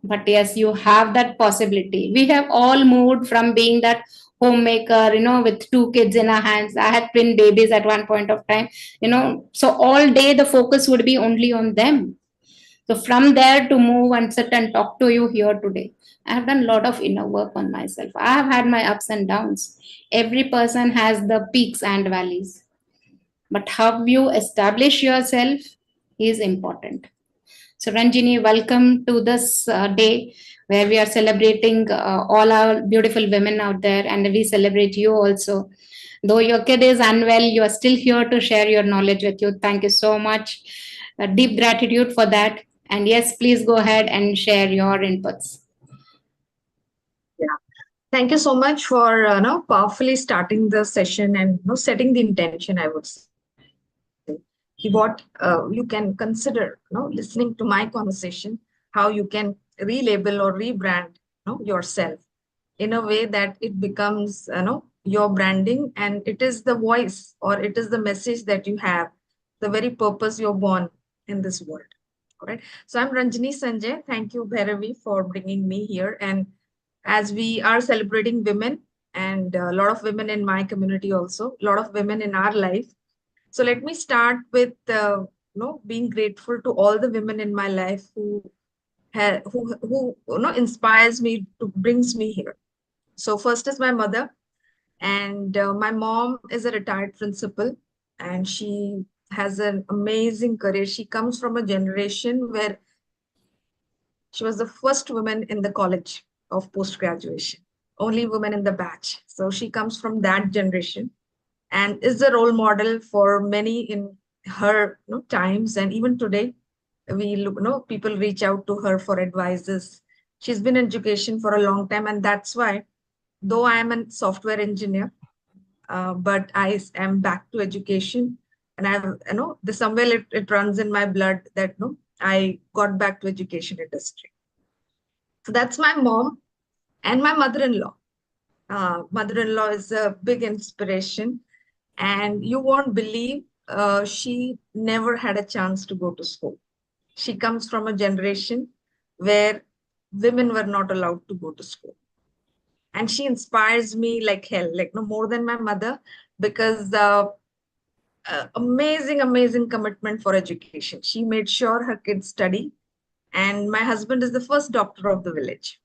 but yes, you have that possibility. We have all moved from being that homemaker, with two kids in our hands. I had twin babies at one point of time, so all day the focus would be only on them. So from there to move and sit and talk to you here today, I have done a lot of inner work on myself. I have had my ups and downs. Every person has the peaks and valleys. But how you establish yourself is important. So Ranjini, welcome to this day where we are celebrating all our beautiful women out there, and we celebrate you also. Though your kid is unwell, you are still here to share your knowledge with you. Thank you so much. Deep gratitude for that. And yes, please go ahead and share your inputs. Yeah. Thank you so much for powerfully starting the session and setting the intention, I would say. What you can consider listening to my conversation, how you can relabel or rebrand yourself in a way that it becomes your branding, and it is the voice or it is the message that you have, the very purpose you're born in this world. All right. So I'm Ranjini Sanjay. Thank you, Bhairavi, for bringing me here. And as we are celebrating women, and a lot of women in my community also, a lot of women in our life. So let me start with being grateful to all the women in my life who inspires me, to brings me here. So first is my mother, and my mom is a retired principal, and she has an amazing career. She comes from a generation where she was the first woman in the college of post-graduation, only woman in the batch. So she comes from that generation and is a role model for many in her times. And even today, we look, people reach out to her for advices. She's been in education for a long time, and that's why, though I am a software engineer, but I am back to education, and I've somewhere it runs in my blood that I got back to education industry. So that's my mom and my mother-in-law. Mother-in-law is a big inspiration, and you won't believe she never had a chance to go to school. She comes from a generation where women were not allowed to go to school. And she inspires me like hell, like no more than my mother, because amazing commitment for education. She made sure her kids study. And my husband is the first doctor of the village.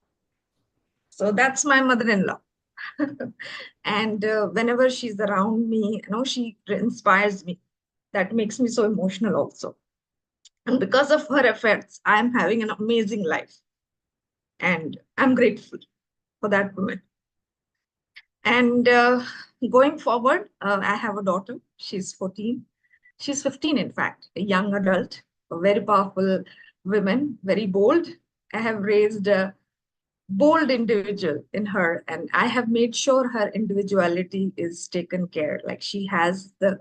So that's my mother-in-law. And whenever she's around me, she inspires me. That makes me so emotional also. And because of her efforts, I'm having an amazing life. And I'm grateful for that woman. And going forward, I have a daughter. She's 14. She's 15, in fact, a young adult, a very powerful woman, very bold. I have raised a bold individual in her, and I have made sure her individuality is taken care. Like she has the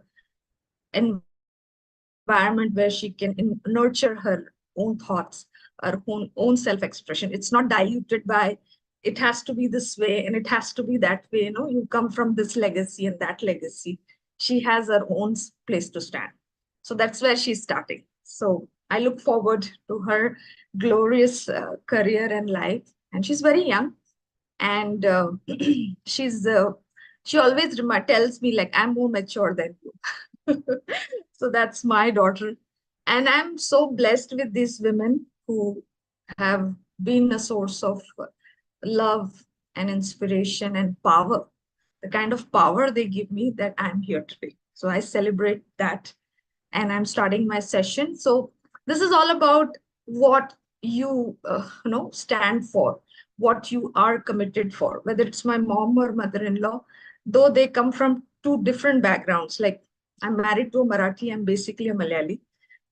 environment where she can nurture her own thoughts, her own self-expression. It's not diluted by, it has to be this way and it has to be that way. You come from this legacy and that legacy. She has her own place to stand. So that's where she's starting. So I look forward to her glorious career and life. And she's very young. And she always tells me, like, I'm more mature than you. So that's my daughter. And I'm so blessed with these women who have been a source of love and inspiration and power the kind of power they give me, that I'm here today. So I celebrate that, and I'm starting my session. So this is all about what you stand for, what you are committed for, whether it's my mom or mother-in-law, though they come from two different backgrounds. Like, I'm married to a Marathi, I'm basically a Malayali.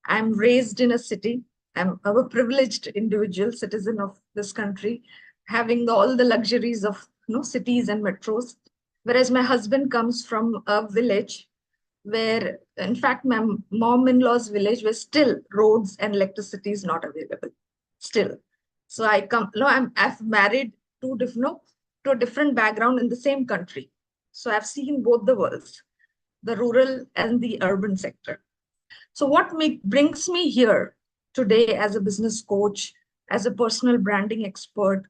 I'm raised in a city. I'm a privileged individual, citizen of this country, having all the luxuries of cities and metros. Whereas my husband comes from a village where, in fact, my mom-in-law's village, where still roads and electricity is not available. Still. So I've married to a different background in the same country. So I've seen both the worlds, the rural and the urban sector. So what brings me here today as a business coach, as a personal branding expert,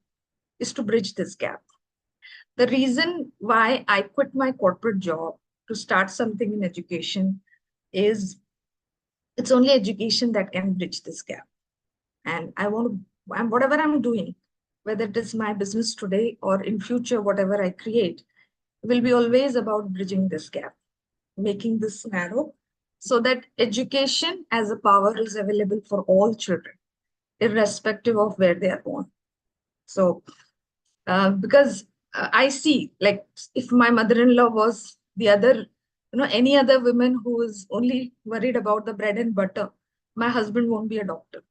is to bridge this gap. The reason why I quit my corporate job to start something in education is it's only education that can bridge this gap. And whatever I'm doing, whether it is my business today or in future, whatever I create, will be always about bridging this gap, making this narrow, so that education as a power is available for all children, irrespective of where they are born. So, because I see, like, if my mother-in-law was the other, any other woman who is only worried about the bread and butter, my husband won't be a doctor.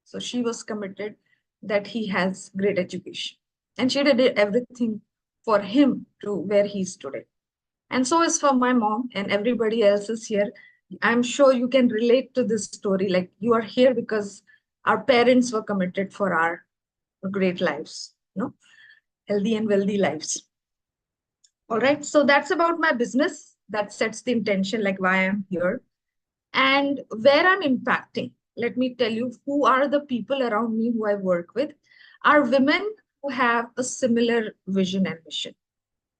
So she was committed that he has great education. And she did everything for him to where he is today. And so is for my mom and everybody else is here. I'm sure you can relate to this story. Like, you are here because our parents were committed for our great lives, healthy and wealthy lives. All right. So that's about my business. That sets the intention, like why I'm here and where I'm impacting. Let me tell you who are the people around me who I work with are women who have a similar vision and mission.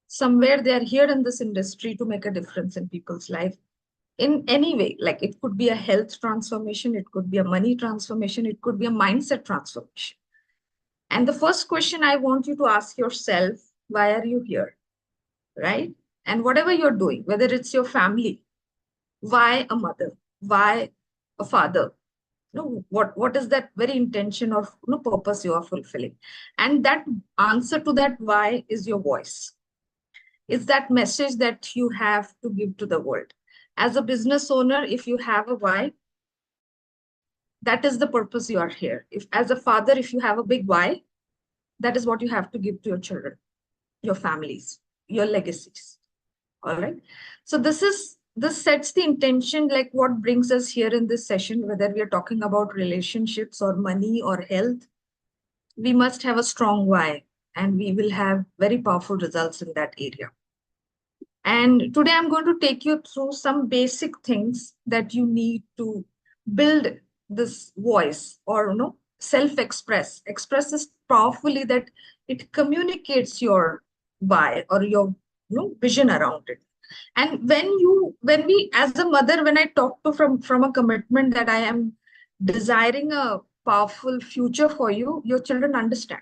Somewhere they are here in this industry to make a difference in people's life in any way. Like, it could be a health transformation, it could be a money transformation, it could be a mindset transformation. And the first question I want you to ask yourself, why are you here? Right? And whatever you're doing, whether it's your family, why a mother? Why a father? What is that very intention or purpose you are fulfilling? And that answer to that why is your voice. It's that message that you have to give to the world. As a business owner, if you have a why, that is the purpose you are here. If as a father, if you have a big why, that is what you have to give to your children, your families, your legacies. All right. So this sets the intention, like what brings us here in this session, whether we are talking about relationships or money or health, we must have a strong why, and we will have very powerful results in that area. And today I'm going to take you through some basic things that you need to build this voice or self-express. Express this powerfully that it communicates your why or your vision around it. And when we, as a mother, when I talk to from a commitment that I am desiring a powerful future for you, your children understand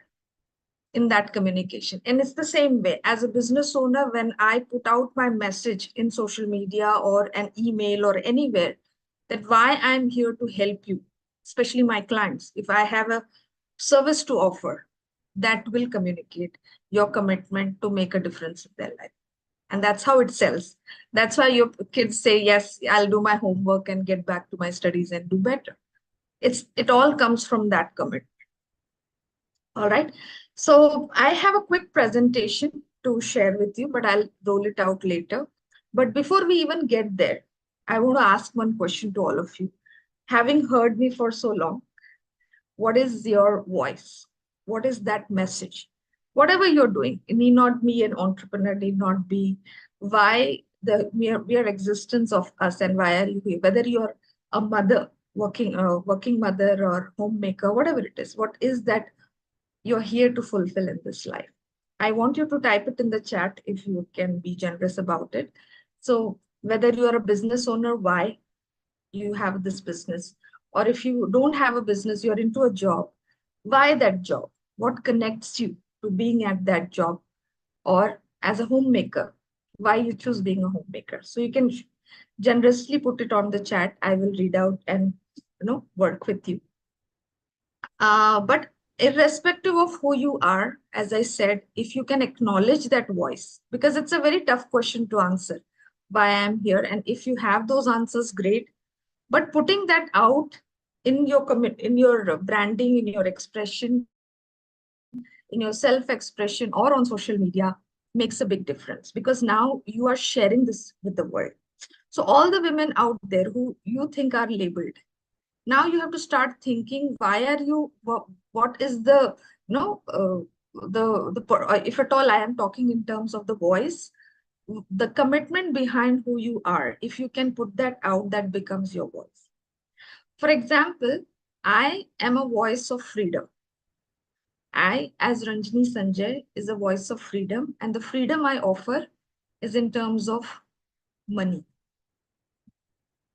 in that communication. And it's the same way as a business owner, when I put out my message in social media or an email or anywhere, that why I'm here to help you, especially my clients. If I have a service to offer, that will communicate your commitment to make a difference in their life. And that's how it sells. That's why your kids say, yes, I'll do my homework and get back to my studies and do better. It all comes from that commitment. All right. So I have a quick presentation to share with you, but I'll roll it out later. But before we even get there, I want to ask one question to all of you. Having heard me for so long, what is your voice? What is that message? Whatever you're doing, it need not be an entrepreneur, need not be why the mere existence of us and why are you here? Whether you're a mother, working mother or homemaker, whatever it is, what is that you're here to fulfill in this life? I want you to type it in the chat if you can be generous about it. So whether you are a business owner, why you have this business, or if you don't have a business, you're into a job, why that job? What connects you to being at that job? Or as a homemaker, why you choose being a homemaker. So you can generously put it on the chat. I will read out and work with you. But irrespective of who you are, as I said, if you can acknowledge that voice, because it's a very tough question to answer, why I'm here, and if you have those answers, great. But putting that out in your branding, in your expression, in your self-expression, or on social media makes a big difference, because now you are sharing this with the world. So all the women out there who you think are labeled, now you have to start thinking, why are you, what is the, if at all I am talking in terms of the voice, the commitment behind who you are. If you can put that out, that becomes your voice. For example, I am a voice of freedom. I, as ranjinisanjay, is a voice of freedom, and the freedom I offer is in terms of money.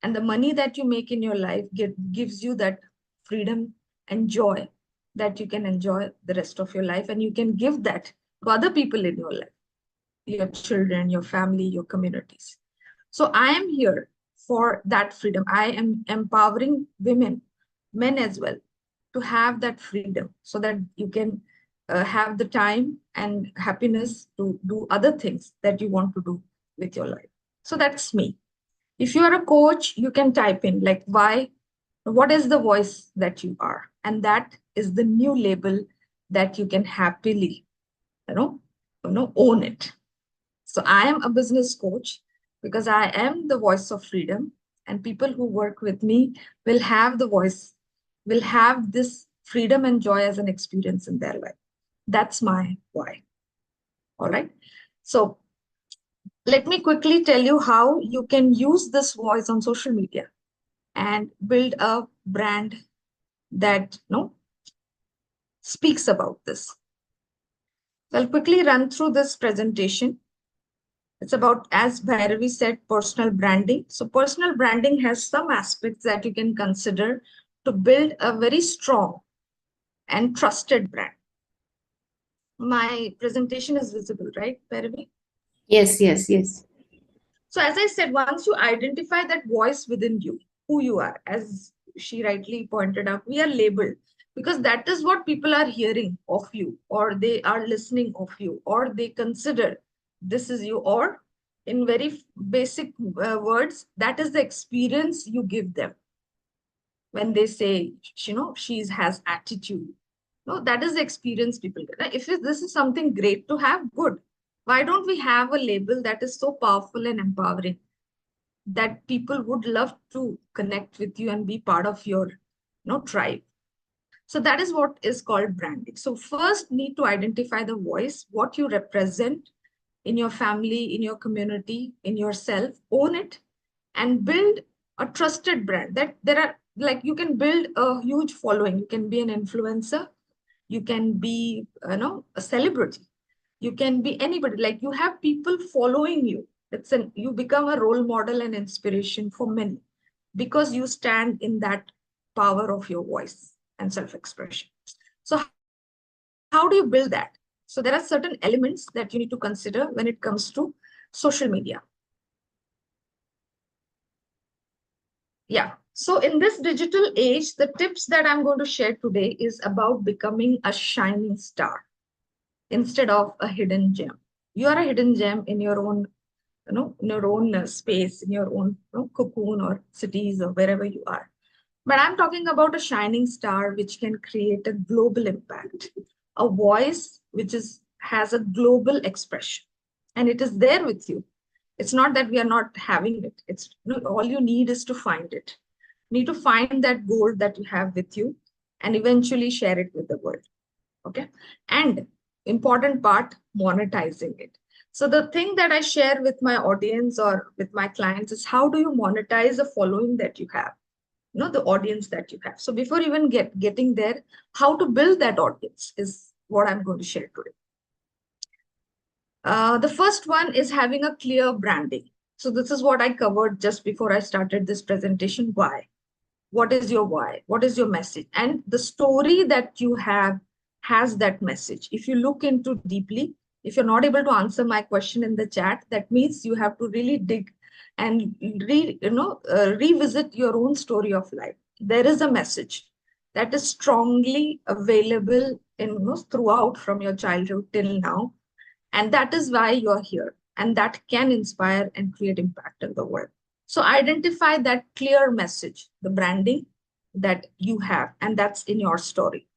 And the money that you make in your life gives you that freedom and joy that you can enjoy the rest of your life, and you can give that to other people in your life, your children, your family, your communities. So I am here for that freedom. I am empowering women, men as well, to have that freedom so that you can have the time and happiness to do other things that you want to do with your life. So that's me. If you are a coach, you can type in like, what is the voice that you are? And that is the new label that you can happily, own it. So I am a business coach because I am the voice of freedom, and people who work with me will have the voice, will have this freedom and joy as an experience in their life. That's my why. All right. So let me quickly tell you how you can use this voice on social media and build a brand that speaks about this. So I'll quickly run through this presentation. It's about, as Bhairavi said, personal branding. So personal branding has some aspects that you can consider to build a very strong and trusted brand. My presentation is visible, right, Bhairavi? Yes, yes, yes. So as I said, once you identify that voice within you, who you are, as she rightly pointed out, we are labeled because that is what people are hearing of you, or they are listening of you, or they consider this is you, or in very basic words, that is the experience you give them. When they say, she has attitude, no, that is the experience people get. If this is something great to have, good. Why don't we have a label that is so powerful and empowering that people would love to connect with you and be part of your tribe? So that is what is called branding. So first need to identify the voice, what you represent in your family, in your community, in yourself, own it, and build a trusted brand. That there are, like, you can build a huge following. You can be an influencer, you can be a celebrity, you can be anybody. Like, you have people following you. You become a role model and inspiration for many because you stand in that power of your voice and self-expression. So how do you build that? So there are certain elements that you need to consider when it comes to social media. Yeah. So in this digital age, the tips that I'm going to share today is about becoming a shining star instead of a hidden gem. You are a hidden gem in your own, in your own space, in your own cocoon or cities or wherever you are. But I'm talking about a shining star which can create a global impact, a voice which has a global expression, and it is there with you. It's not that we are not having it. It's all you need is to find it. You need to find that gold that you have with you and eventually share it with the world. Okay. And important part, monetizing it. So the thing that I share with my audience or with my clients is, how do you monetize the following that you have? The audience that you have. So before even getting there, how to build that audience is what I'm going to share today. The first one is having a clear branding. So this is what I covered just before I started this presentation. Why? What is your why? What is your message? And the story that you have has that message. If you look into deeply, If you're not able to answer my question in the chat, that means you have to really dig and revisit your own story of life. There is a message that is strongly available throughout from your childhood till now. And that is why you're here. And that can inspire and create impact in the world. So identify that clear message, the branding that you have, and that's in your story.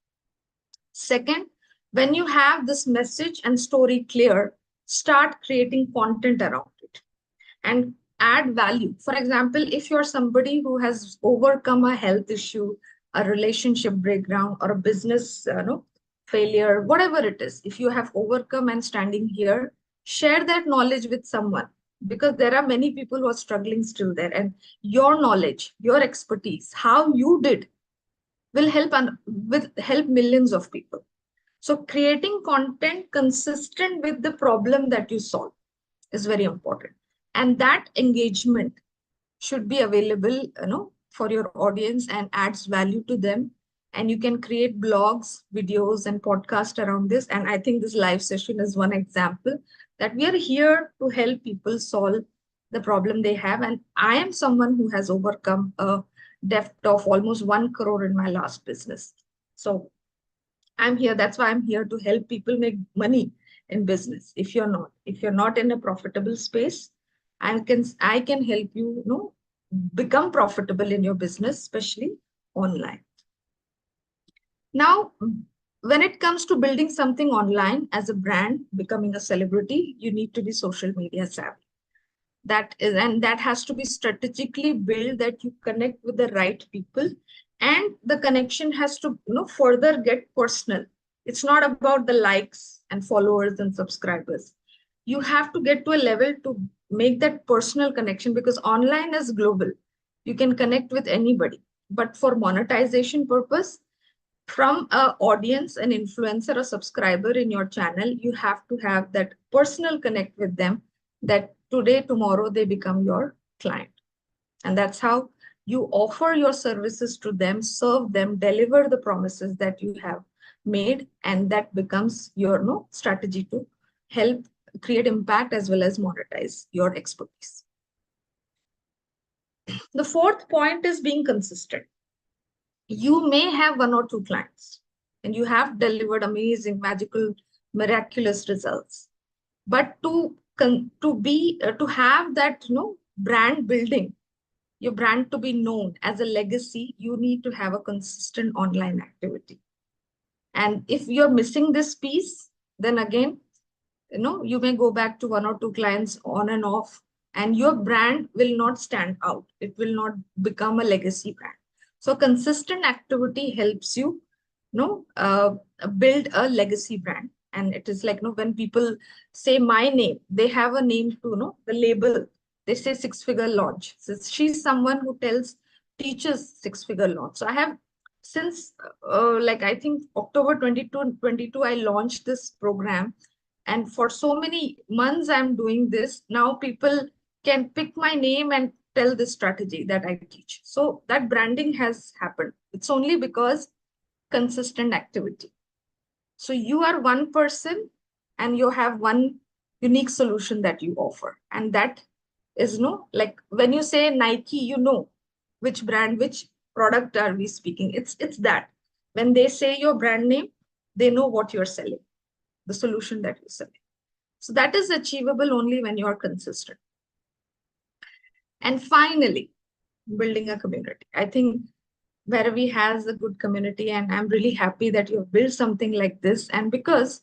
Second, when you have this message and story clear, start creating content around it and add value. For example, if you're somebody who has overcome a health issue, a relationship breakdown, or a business failure, whatever it is, if you have overcome and standing here, share that knowledge with someone, because there are many people who are struggling still there, and your knowledge, your expertise, how you did will help millions of people. So creating content consistent with the problem that you solve is very important. And that engagement should be available, for your audience and adds value to them. And you can create blogs, videos, and podcasts around this. And I think this live session is one example that we are here to help people solve the problem they have. And I am someone who has overcome a debt of almost 1 crore in my last business. So I'm here. That's why I'm here to help people make money in business. If you're not in a profitable space, I can help you, become profitable in your business, especially online. Now, when it comes to building something online as a brand, becoming a celebrity, you need to be social media savvy. That has to be strategically built, that you connect with the right people, and the connection has to further get personal. It's not about the likes and followers and subscribers. You have to get to a level to make that personal connection, because online is global. You can connect with anybody. But for monetization purpose, from an audience, an influencer, a subscriber in your channel, you have to have that personal connect with them, that today, tomorrow, they become your client. And that's how you offer your services to them, serve them, deliver the promises that you have made, and that becomes your strategy to help create impact as well as monetize your expertise. The fourth point is being consistent. You may have 1 or 2 clients and you have delivered amazing, magical, miraculous results. But to have that brand building, your brand to be known as a legacy, you need to have a consistent online activity. And if you're missing this piece, then again, you may go back to 1 or 2 clients on and off, and your brand will not stand out. It will not become a legacy brand. So consistent activity helps you, build a legacy brand. And it is like, when people say my name, they have a name to, the label. They say 6-figure launch. So she's someone who teaches 6-figure launch. So I have, since I think October 2022, I launched this program. And for so many months, I'm doing this. Now people can pick my name and tell the strategy that I teach. So that branding has happened. It's only because consistent activity. So you are one person and you have one unique solution that you offer. And that is like when you say Nike, which brand, which product are we speaking? It's that. When they say your brand name, they know what you're selling, the solution that you're selling. So that is achievable only when you are consistent. And finally, building a community. I think Bhairavi has a good community, and I'm really happy that you've built something like this. And because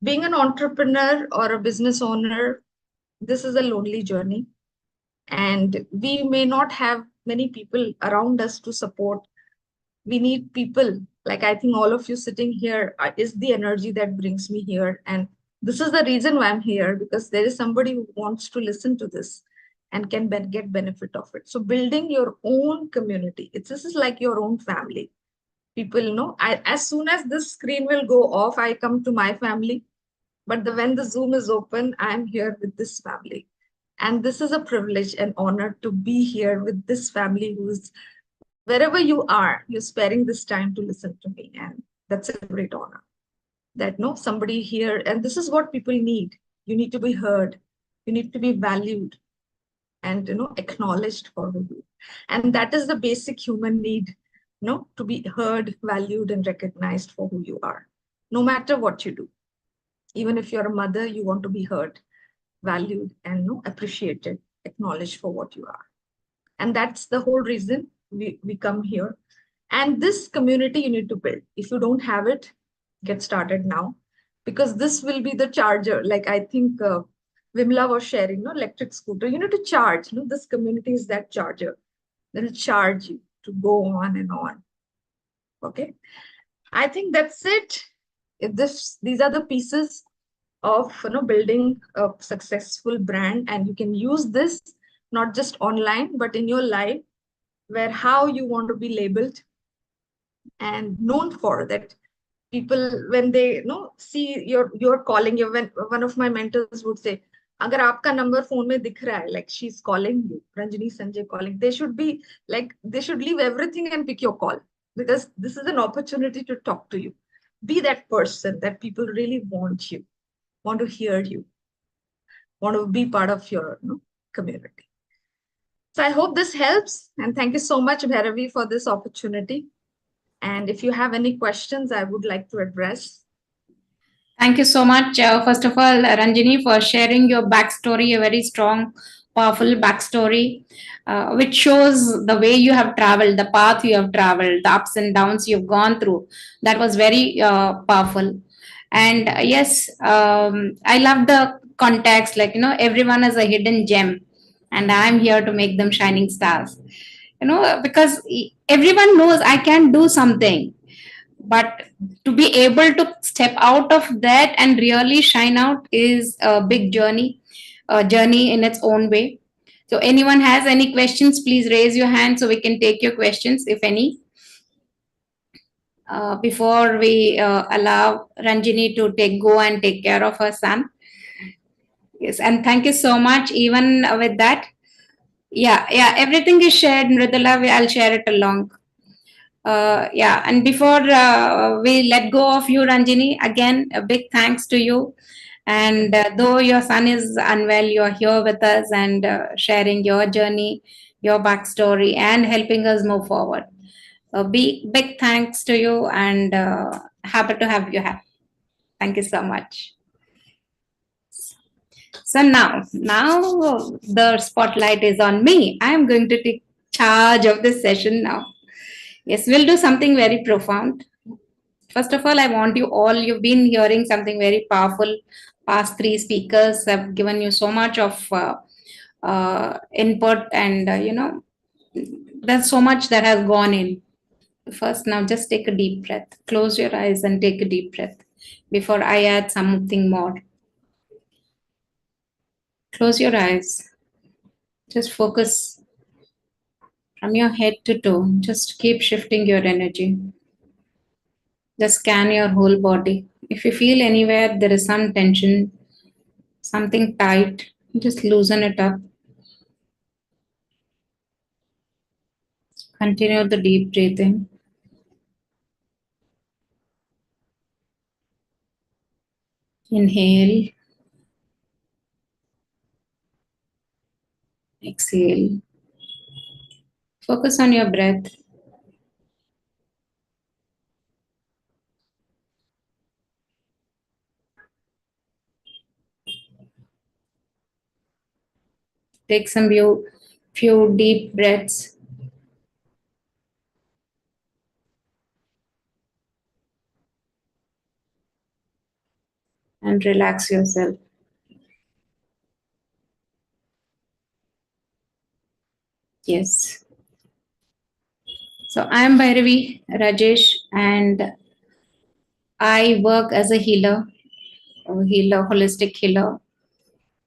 being an entrepreneur or a business owner, this is a lonely journey. And we may not have many people around us to support. We need people. Like, I think all of you sitting here is the energy that brings me here. And this is the reason why I'm here, because there is somebody who wants to listen to this and can get benefit of it. So building your own community, this is like your own family. People as soon as this screen will go off, I come to my family. But when the Zoom is open, I'm here with this family. And this is a privilege and honor to be here with this family who's, wherever you are, you're sparing this time to listen to me. And that's a great honor. that no, somebody here, and this is what people need. You need to be heard. You need to be valued and acknowledged for who you are. And that is the basic human need, to be heard, valued, and recognized for who you are, no matter what you do. Even if you're a mother, you want to be heard, valued, and appreciated, acknowledged for what you are. And that's the whole reason we come here. And this community you need to build. If you don't have it, get started now, because this will be the charger. Like I think Vimla was sharing, electric scooter. You need to charge. This community is that charger. That will charge you to go on and on. Okay. I think that's it. These are the pieces of building a successful brand, and you can use this not just online but in your life, where how you want to be labeled and known for. That people, when they see you're calling you, when one of my mentors would say, agar aapka number phone mein dikh raha hai, like she's calling you, Ranjini Sanjay calling, they should leave everything and pick your call, because this is an opportunity to talk to you. Be that person that people really want to hear you, want to be part of your community. So I hope this helps, and thank you so much, Bhairavi, for this opportunity. And if you have any questions, I would like to address. Thank you so much, first of all, Ranjini, for sharing your backstory, a very strong, powerful backstory, which shows the way you have traveled, the path you have traveled, the ups and downs you've gone through. That was very powerful. And yes, I love the context, like, everyone is a hidden gem, and I'm here to make them shining stars. Because everyone knows I can do something, but to be able to step out of that and really shine out is a big journey, a journey in its own way. So anyone has any questions, please raise your hand so we can take your questions, if any, before we allow Ranjini to go and take care of her son. Yes, and thank you so much. Even with that, yeah, everything is shared, Mridula. I'll share it along. Yeah, and before we let go of you, Ranjini, again, a big thanks to you. And though your son is unwell, you're here with us and sharing your journey, your backstory, and helping us move forward. Big thanks to you, and happy to have you here. Thank you so much. So now the spotlight is on me. I'm going to take charge of this session now. Yes, we'll do something very profound. First of all, I want you've been hearing something very powerful. Past three speakers have given you so much of input, and there's so much that has gone in. First, now just take a deep breath. Close your eyes and take a deep breath before I add something more. Close your eyes. Just focus from your head to toe. Just keep shifting your energy. Just scan your whole body. If you feel anywhere there is some tension, something tight, just loosen it up. Continue the deep breathing. Inhale. Exhale. Focus on your breath. Take some few deep breaths. And relax yourself. Yes. So I am Bhairavi Rajesh, and I work as a healer, holistic healer,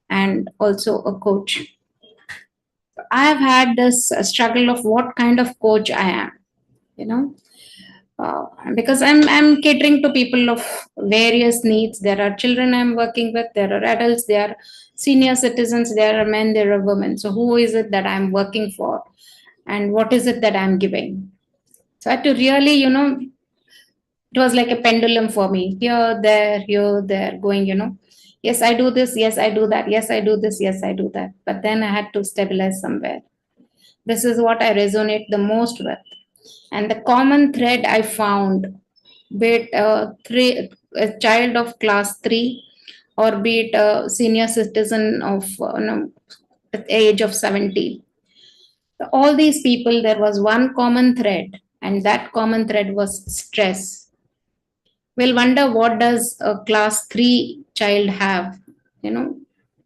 and also a coach. I have had this struggle of what kind of coach I am, because I'm catering to people of various needs. There are children I'm working with, there are adults, there are senior citizens, there are men, there are women. So who is it that I'm working for, and what is it that I'm giving? So I had to really, It was like a pendulum for me. Here, there, going. Yes, I do this. Yes, I do that. Yes, I do this. Yes, I do that. But then I had to stabilize somewhere. This is what I resonate the most with. And the common thread I found, be it a child of class 3, or be it a senior citizen of at the age of 70. All these people, there was one common thread, and that common thread was stress. We'll wonder, what does a class 3 child have?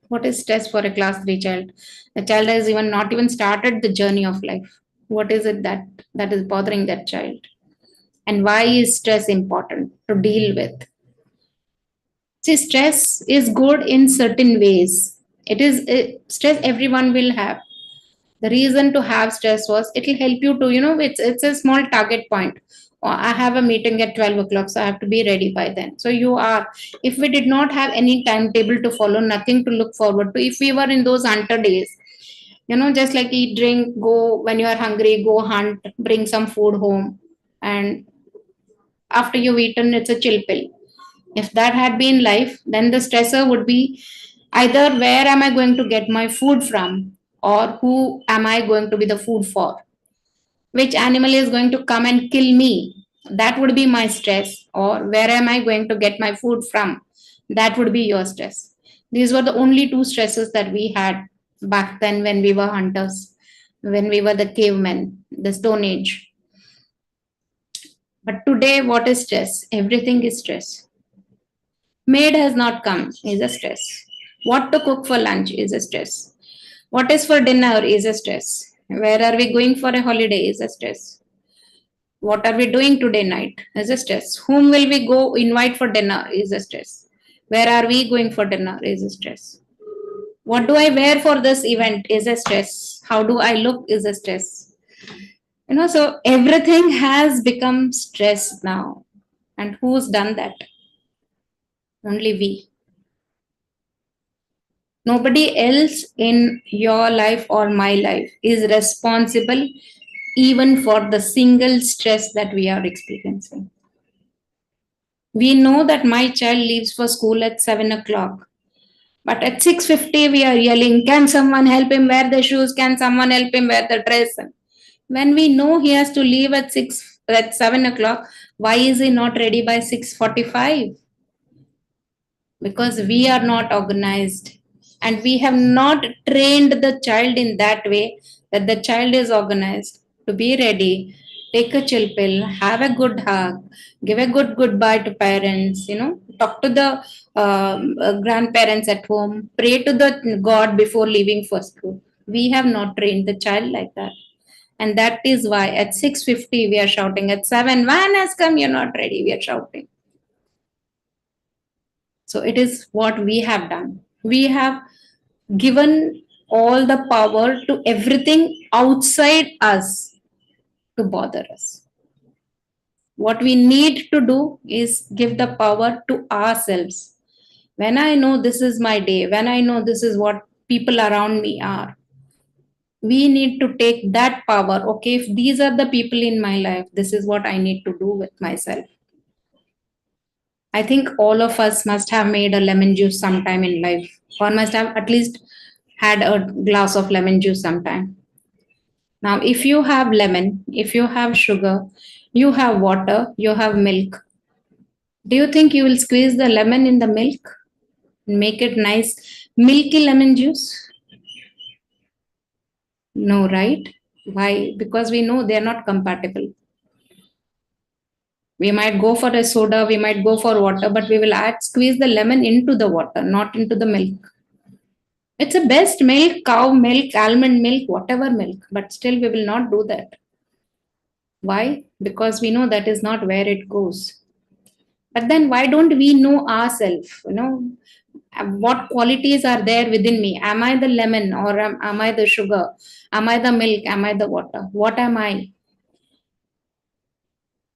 What is stress for a class 3 child? The child has not even started the journey of life. What is it that is bothering that child? And why is stress important to deal with? See, stress is good in certain ways. Stress everyone will have. The reason to have stress was it will help you to, it's a small target point. I have a meeting at 12 o'clock, so I have to be ready by then. So if we did not have any timetable to follow, nothing to look forward to, if we were in those hunter days, just like eat, drink, go, when you are hungry, go hunt, bring some food home, and after you've eaten, it's a chill pill. If that had been life, then the stressor would be either where am I going to get my food from, or who am I going to be the food for? Which animal is going to come and kill me? That would be my stress. Or where am I going to get my food from? That would be your stress. These were the only two stresses that we had back then when we were hunters, when we were the cavemen, the Stone Age. But today, what is stress? Everything is stress. Maid has not come is a stress. What to cook for lunch is a stress. What is for dinner is a stress. Where are we going for a holiday is a stress. What are we doing today night is a stress. Whom will we go invite for dinner is a stress. Where are we going for dinner is a stress. What do I wear for this event is a stress. How do I look is a stress. So everything has become stress now. And who's done that? Only we. Nobody else in your life or my life is responsible even for the single stress that we are experiencing. We know that my child leaves for school at 7 o'clock. But at 6:50, we are yelling, can someone help him wear the shoes? Can someone help him wear the dress? When we know he has to leave at 7 o'clock, why is he not ready by 6:45? Because we are not organized. And we have not trained the child in that way that the child is organized to be ready, take a chill pill, have a good hug, give a good goodbye to parents, talk to the grandparents at home, pray to the God before leaving for school. We have not trained the child like that. And that is why at 6:50 we are shouting, at 7, van has come, you're not ready, we are shouting. So it is what we have done. We have given all the power to everything outside us to bother us. What we need to do is give the power to ourselves. When I know this is my day, when I know this is what people around me are, we need to take that power. Okay, if these are the people in my life, this is what I need to do with myself. I think all of us must have made a lemon juice sometime in life, or must have at least had a glass of lemon juice sometime. Now, if you have lemon, if you have sugar, you have water, you have milk, do you think you will squeeze the lemon in the milk and make it nice, milky lemon juice? No, right? Why? Because we know they are not compatible. We might go for a soda, we might go for water, but we will squeeze the lemon into the water, not into the milk. It's a best milk, cow milk, almond milk, whatever milk, but still we will not do that. Why? Because we know that is not where it goes. But then why don't we know ourselves? What qualities are there within me? Am I the lemon, or am I the sugar? Am I the milk? Am I the water? What am I?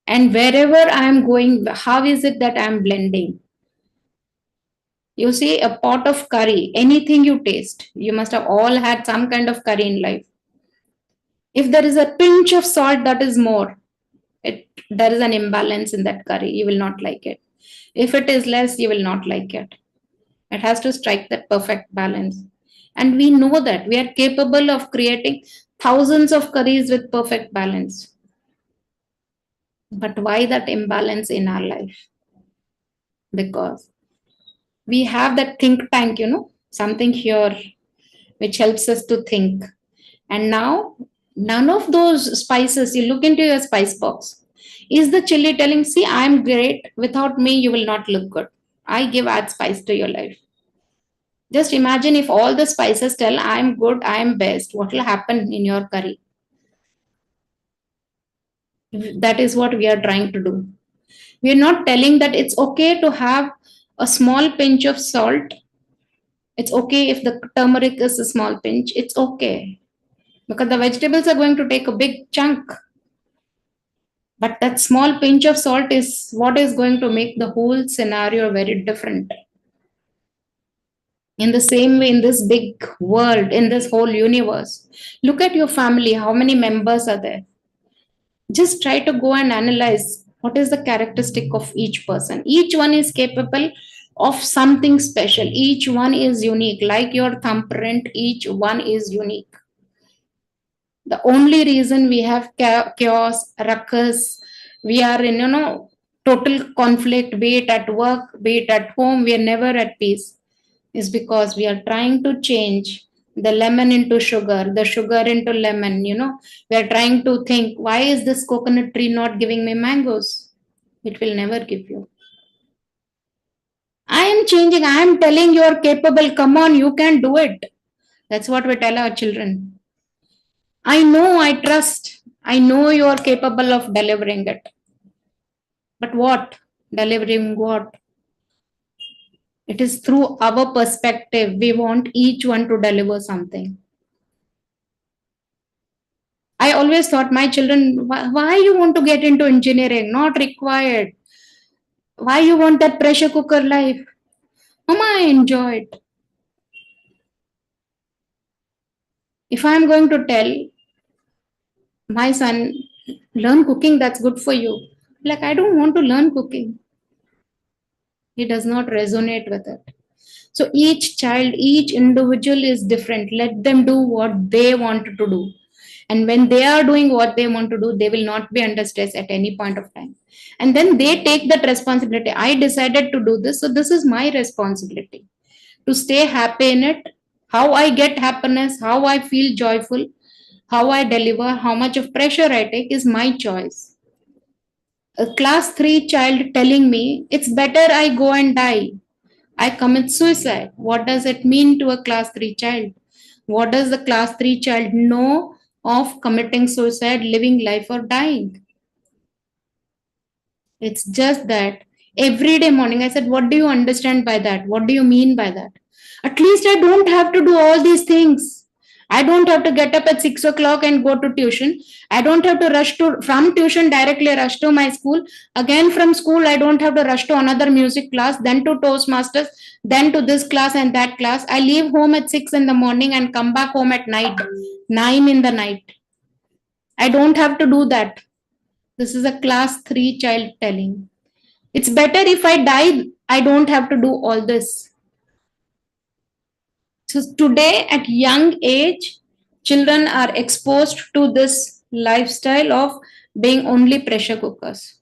And wherever I am going, how is it that I am blending? You see, a pot of curry, anything you taste, you must have all had some kind of curry in life. If there is a pinch of salt, that is more. There is an imbalance in that curry. You will not like it. If it is less, you will not like it. It has to strike that perfect balance. And we know that we are capable of creating thousands of curries with perfect balance. But why that imbalance in our life? Because we have that think tank, something here which helps us to think. And now, none of those spices, you look into your spice box. Is the chili telling, see, I'm great. Without me, you will not look good. I add spice to your life. Just imagine if all the spices tell, I'm good, I'm best. What will happen in your curry? That is what we are trying to do. We are not telling that it's okay to have a small pinch of salt. It's okay if the turmeric is a small pinch. It's okay. Because the vegetables are going to take a big chunk. But that small pinch of salt is what is going to make the whole scenario very different. In the same way, in this big world, in this whole universe, look at your family. How many members are there? Just try to go and analyze what is the characteristic of each person. Each one is capable of something special. Each one is unique. Like your thumbprint, each one is unique. The only reason we have chaos, ruckus, we are in, total conflict, be it at work, be it at home, we are never at peace, is because we are trying to change the lemon into sugar, the sugar into lemon, we are trying to think, why is this coconut tree not giving me mangoes? It will never give you. I am changing, I am telling you are capable, come on, you can do it. That's what we tell our children. I know, I trust, I know you are capable of delivering it. But what? Delivering what? It is through our perspective. We want each one to deliver something. I always thought my children, why you want to get into engineering? Not required. Why you want that pressure cooker life? Mama, I enjoy it. If I'm going to tell my son, learn cooking, that's good for you. Like, I don't want to learn cooking. He does not resonate with it. So each child, each individual is different. Let them do what they want to do. And when they are doing what they want to do, they will not be under stress at any point of time. And then they take that responsibility. I decided to do this, so this is my responsibility. To stay happy in it, how I get happiness, how I feel joyful, how I deliver, how much of pressure I take is my choice. A class 3 child telling me, it's better I go and die. I commit suicide. What does it mean to a class 3 child? What does the class 3 child know of committing suicide, living life, or dying? It's just that every day morning I said, what do you understand by that? What do you mean by that? At least I don't have to do all these things. I don't have to get up at 6 o'clock and go to tuition. I don't have to rush from tuition directly rush to my school. Again from school, I don't have to rush to another music class, then to Toastmasters, then to this class and that class. I leave home at 6 in the morning and come back home at night, 9 in the night. I don't have to do that. This is a class 3 child telling. It's better if I die, I don't have to do all this. So today at young age, children are exposed to this lifestyle of being only pressure cookers.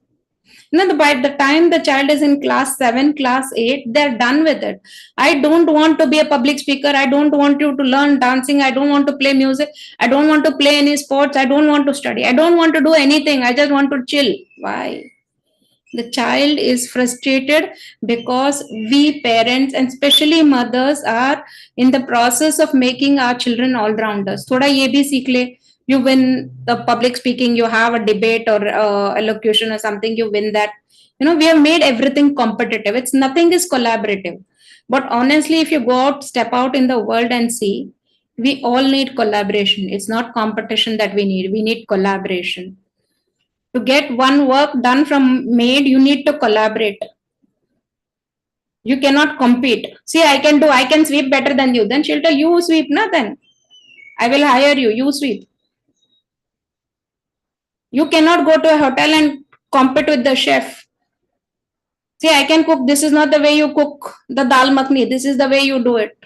By the time the child is in class 7, class 8, they're done with it. I don't want to be a public speaker. I don't want you to learn dancing. I don't want to play music. I don't want to play any sports. I don't want to study. I don't want to do anything. I just want to chill. Why? The child is frustrated because we parents and especially mothers are in the process of making our children all-rounders. Thoda ye bhi seekh le. You win the public speaking, you have a debate or elocution or something, you win that. We have made everything competitive. Nothing is collaborative. But honestly, if you go out, step out in the world and see, we all need collaboration. It's not competition that we need. We need collaboration. To get one work done from maid, you need to collaborate. You cannot compete. See, I can sweep better than you. Then she'll tell you sweep, then I will hire you, you sweep. You cannot go to a hotel and compete with the chef. See, I can cook. This is not the way you cook the dal makhni. This is the way you do it.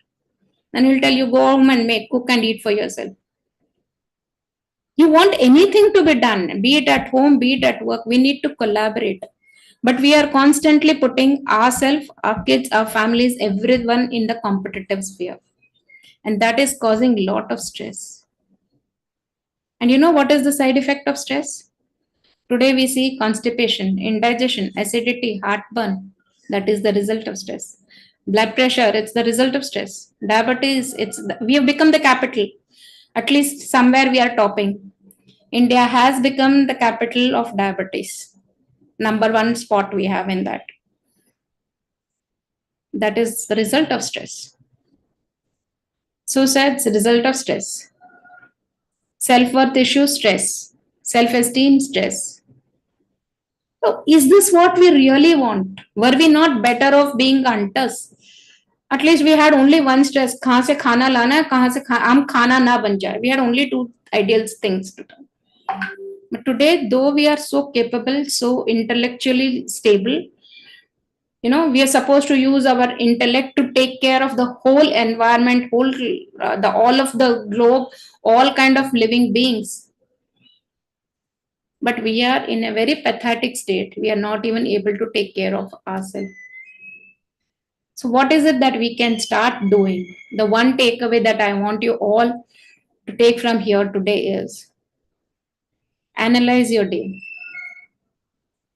And he'll tell you, go home and make, cook and eat for yourself. You want anything to be done, be it at home, be it at work. We need to collaborate. But we are constantly putting ourselves, our kids, our families, everyone in the competitive sphere. And that is causing a lot of stress. And you know what is the side effect of stress? Today we see constipation, indigestion, acidity, heartburn. That is the result of stress. Blood pressure, it's the result of stress. Diabetes, we have become the capital. At least somewhere we are topping. India has become the capital of diabetes. Number one spot we have in that. That is the result of stress. Suicides, result of stress. Self-worth issue, stress. Self-esteem, stress. So is this what we really want? Were we not better off being hunters? At least we had only one stress. कहाँ से खाना लाना है, कहाँ से हम खाना ना बन जाए. We had only two ideal things to do. But today, though we are so capable, so intellectually stable, you know, we are supposed to use our intellect to take care of the whole environment, all of the globe, all kind of living beings. But we are in a very pathetic state. We are not even able to take care of ourselves. So what is it that we can start doing? The one takeaway that I want you all to take from here today is analyze your day.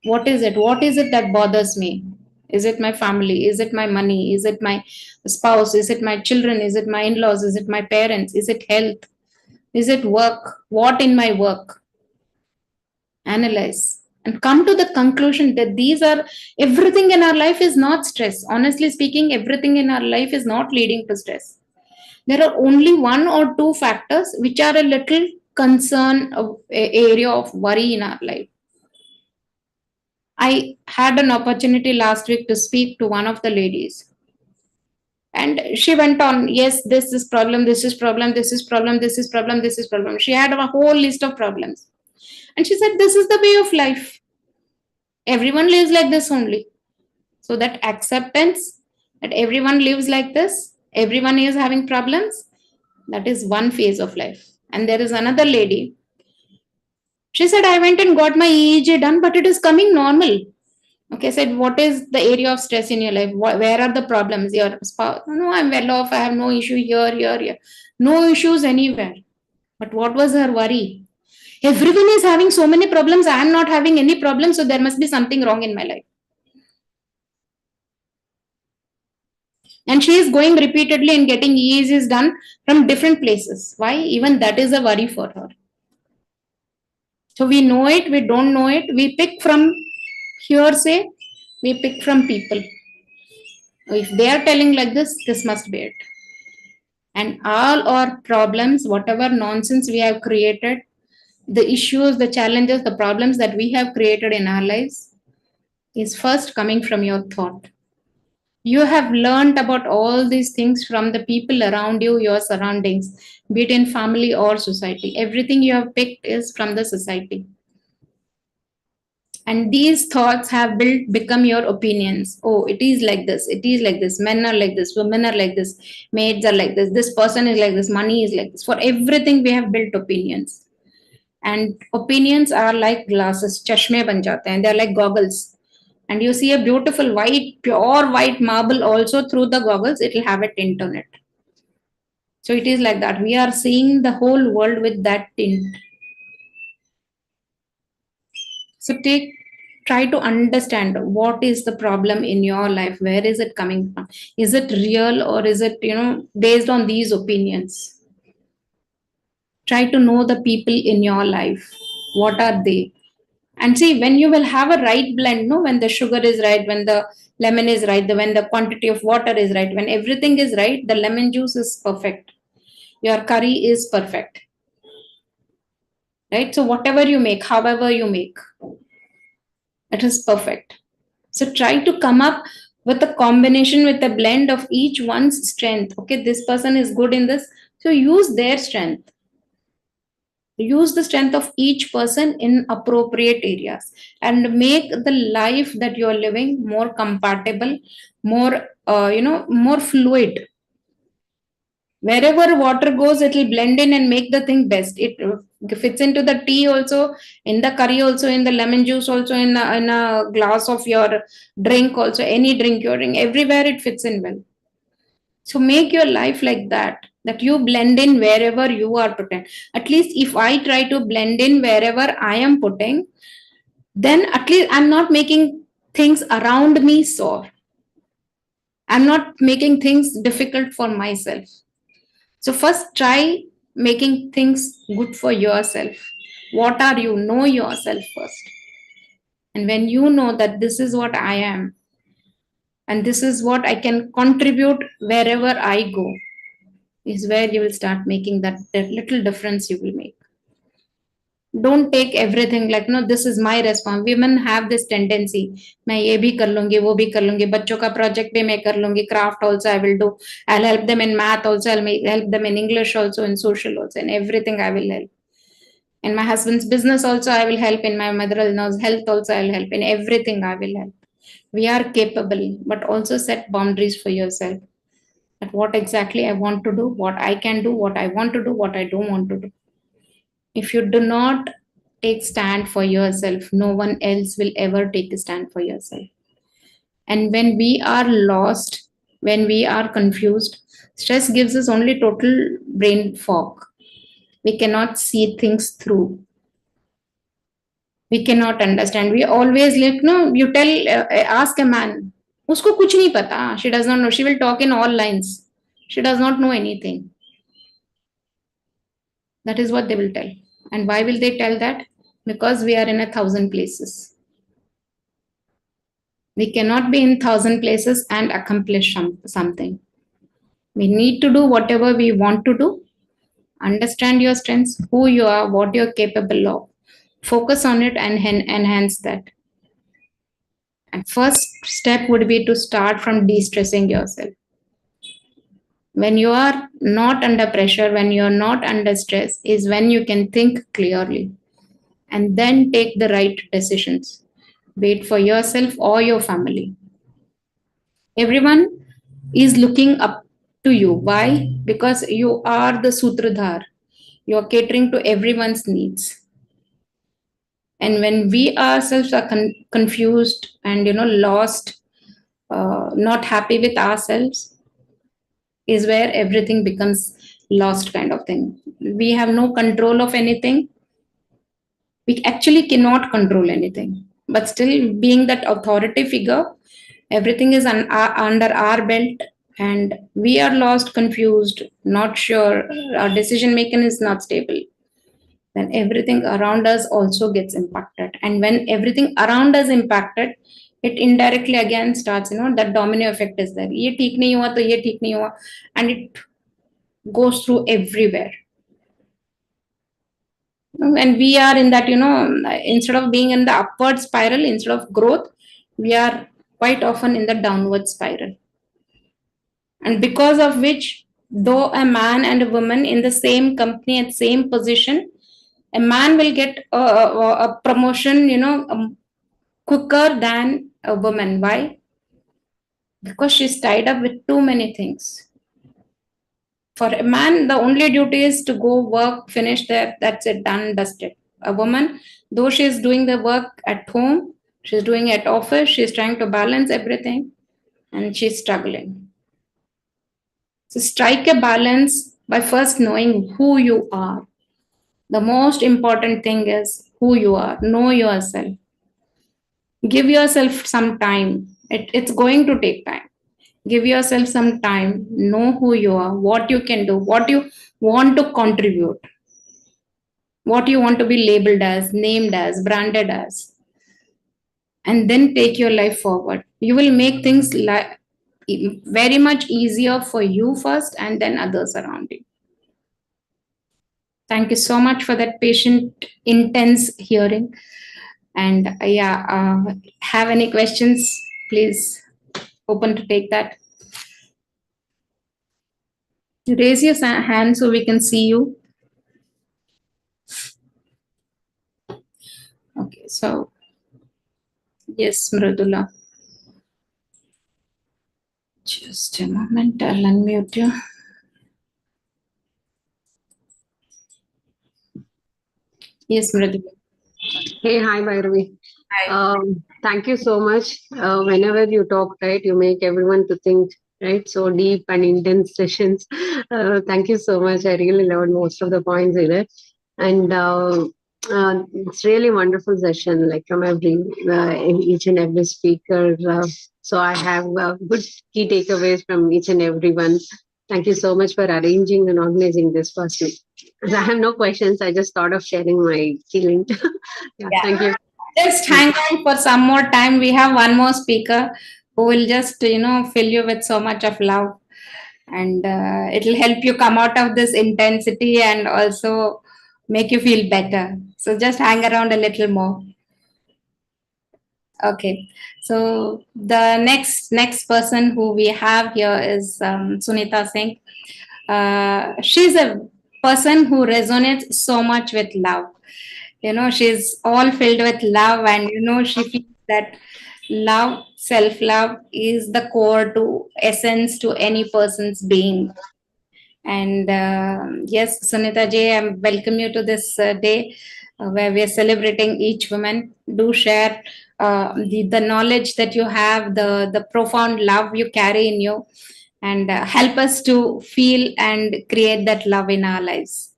What is it? What is it that bothers me? Is it my family? Is it my money? Is it my spouse? Is it my children? Is it my in-laws? Is it my parents? Is it health? Is it work? What in my work? Analyze and come to the conclusion that these are, everything in our life is not stress. Honestly speaking, everything in our life is not leading to stress. There are only one or two factors which are a little concern of area of worry in our life. I had an opportunity last week to speak to one of the ladies. And she went on, yes, this is problem, this is problem, this is problem, this is problem, this is problem. She had a whole list of problems. And she said, this is the way of life. Everyone lives like this only. So that acceptance that everyone lives like this, everyone is having problems, that is one phase of life. And there is another lady. She said, I went and got my EEG done, but it is coming normal. Okay, I said, what is the area of stress in your life? Where are the problems? Your spouse? No, I'm well off. I have no issue here. No issues anywhere. But what was her worry? Everyone is having so many problems. I am not having any problems. So there must be something wrong in my life. And she is going repeatedly and getting EEGs done from different places. Why? Even that is a worry for her. So we know it, we don't know it. We pick from hearsay, we pick from people. If they are telling like this must be it. And all our problems, whatever nonsense we have created, the issues, the challenges, the problems that we have created in our lives is first coming from your thought. You have learned about all these things from the people around you, your surroundings, be it in family or society. Everything you have picked is from the society. And these thoughts have become your opinions. Oh, it is like this. It is like this. Men are like this. Women are like this. Maids are like this. This person is like this. Money is like this. For everything, we have built opinions. And opinions are like glasses. Chashme ban jate hain. They are like goggles. And you see a beautiful white, pure white marble also through the goggles. It will have a tint on it. So it is like that. We are seeing the whole world with that tint. So try to understand what is the problem in your life. Where is it coming from? Is it real or is it, based on these opinions? Try to know the people in your life. What are they? And see, when you will have a right blend, when the sugar is right, when the lemon is right, when the quantity of water is right, when everything is right, the lemon juice is perfect. Your curry is perfect. Right? So whatever you make, however you make, it is perfect. So try to come up with a combination, with a blend of each one's strength. Okay, this person is good in this. So use their strength. use the strength of each person in appropriate areas and make the life that you're living more compatible, more more fluid. Wherever water goes, it will blend in and make the thing best. It fits into the tea also, in the curry also, in the lemon juice also, in a glass of your drink also, any drink you're drinking, everywhere it fits in well. So make your life like that you blend in wherever you are putting. At least if I try to blend in wherever I am putting, then at least I'm not making things around me sore. I'm not making things difficult for myself. So first try making things good for yourself. What are you? Know yourself first. And when you know that this is what I am, and this is what I can contribute wherever I go, is where you will start making that little difference you will make. Don't take everything like, no, this is my response. Women have this tendency, मैं ये भी कर लूंगी, वो भी कर लूंगी, बच्चों का project भी मैं कर लूंगी, craft also I will do, I'll help them in math also, I'll help them in English also, in social also, in everything I will help. In my husband's business also I will help, in my mother-in-law's health also I will help, in everything I will help. We are capable, but also set boundaries for yourself. That what exactly I want to do, what I can do, what I want to do, what I don't want to do. If you do not take stand for yourself, no one else will ever take a stand for yourself. And when we are lost, when we are confused, stress gives us only total brain fog. We cannot see things through. We cannot understand. We always like, no, you ask a man, usko kuch nahi pata. She does not know. She will talk in all lines. She does not know anything. That is what they will tell. And why will they tell that? Because we are in 1,000 places. We cannot be in 1,000 places and accomplish something. We need to do whatever we want to do. Understand your strengths, who you are, what you're capable of. Focus on it and enhance that. And first step would be to start from de-stressing yourself. When you are not under pressure, when you're not under stress, is when you can think clearly and then take the right decisions, be it for yourself or your family. Everyone is looking up to you. Why? Because you are the Sutradhar. You are catering to everyone's needs. And when we ourselves are confused and lost, not happy with ourselves, is where everything becomes lost kind of thing. We have no control of anything. We actually cannot control anything. But still, being that authority figure, everything is under our belt, and we are lost, confused, not sure, our decision making is not stable, then everything around us also gets impacted. And when everything around us impacted, it indirectly again starts, that domino effect is there. Ye theek nahi hua, to ye theek nahi hua, and it goes through everywhere. When we are in that, instead of being in the upward spiral, instead of growth, we are quite often in the downward spiral. And because of which, though a man and a woman in the same company at same position, a man will get a promotion, quicker than a woman. Why? Because she's tied up with too many things. For a man, the only duty is to go work, finish that, that's it, done, dusted. A woman, though she's doing the work at home, she's doing it at office, she's trying to balance everything, and she's struggling. So strike a balance by first knowing who you are. The most important thing is who you are. Know yourself. Give yourself some time. It's going to take time. Give yourself some time. Know who you are, what you can do, what you want to contribute, what you want to be labeled as, named as, branded as. And then take your life forward. You will make things very much easier for you first and then others around you. Thank you so much for that patient, intense hearing. And have any questions, please, open to take that. Raise your hand so we can see you. Okay, so yes, Mridula. Just a moment, I'll unmute you. Yes, Mridula. Hey, hi, Bhairavi. Hi. Thank you so much. Whenever you talk, right, you make everyone to think, right? So deep and intense sessions. Thank you so much. I really learned most of the points in it. And it's really wonderful session, like from each and every speaker. So I have good key takeaways from each and every one. Thank you so much for arranging and organizing this first week. I have no questions. I just thought of sharing my feeling. Yeah, thank you. Just hang on for some more time. We have one more speaker who will just, fill you with so much of love. And it'll help you come out of this intensity and also make you feel better. So just hang around a little more. Okay. So the next person who we have here is Sunita Singh. She's a person who resonates so much with love. She's all filled with love, and she feels that love, self-love is the core to essence to any person's being. And yes, Sunita ji, I welcome you to this day where we are celebrating each woman. Do share the knowledge that you have, the profound love you carry in you, and help us to feel and create that love in our lives.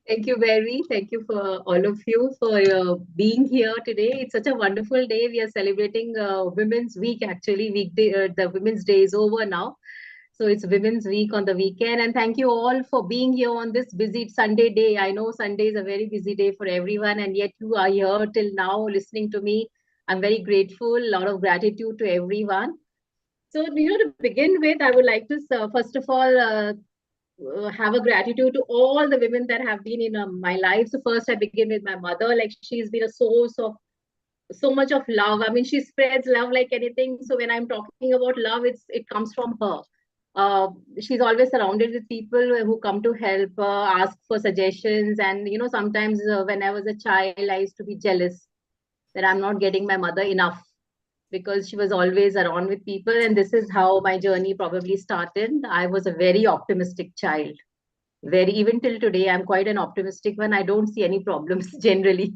Thank you, Mary. Thank you for all of you for being here today. It's such a wonderful day. We are celebrating Women's Week, actually. The Women's Day is over now. So it's Women's Week on the weekend. And thank you all for being here on this busy Sunday day. I know Sunday is a very busy day for everyone, and yet you are here till now listening to me. I'm very grateful. A lot of gratitude to everyone. So, to begin with, I would like to, first of all, have a gratitude to all the women that have been in my life. So first I begin with my mother. Like, she's been a source of so much of love. I mean, she spreads love like anything. So when I'm talking about love, it comes from her. She's always surrounded with people who come to help, ask for suggestions. And, sometimes when I was a child, I used to be jealous that I'm not getting my mother enough, because she was always around with people. And this is how my journey probably started. I was a very optimistic child. Even till today, I'm quite an optimistic one. I don't see any problems generally.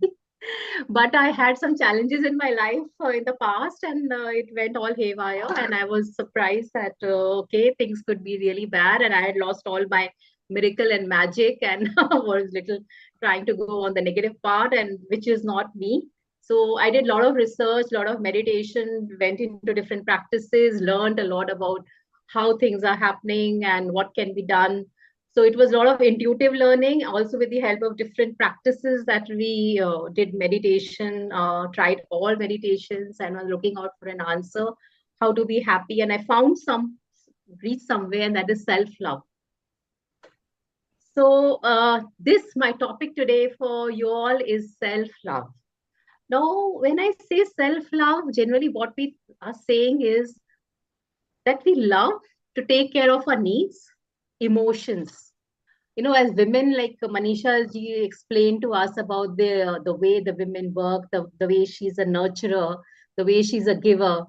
But I had some challenges in my life in the past, and it went all haywire. And I was surprised that, okay, things could be really bad. And I had lost all my miracle and magic, and was little trying to go on the negative part, and which is not me. So I did a lot of research, a lot of meditation, went into different practices, learned a lot about how things are happening and what can be done. So it was a lot of intuitive learning, also with the help of different practices that we did meditation, tried all meditations, and was looking out for an answer, how to be happy. And I found reached somewhere, and that is self-love. So my topic today for you all is self-love. Now, when I say self-love, generally what we are saying is that we love to take care of our needs, emotions. As women, like Manisha ji explained to us about the way the women work, the way she's a nurturer, the way she's a giver,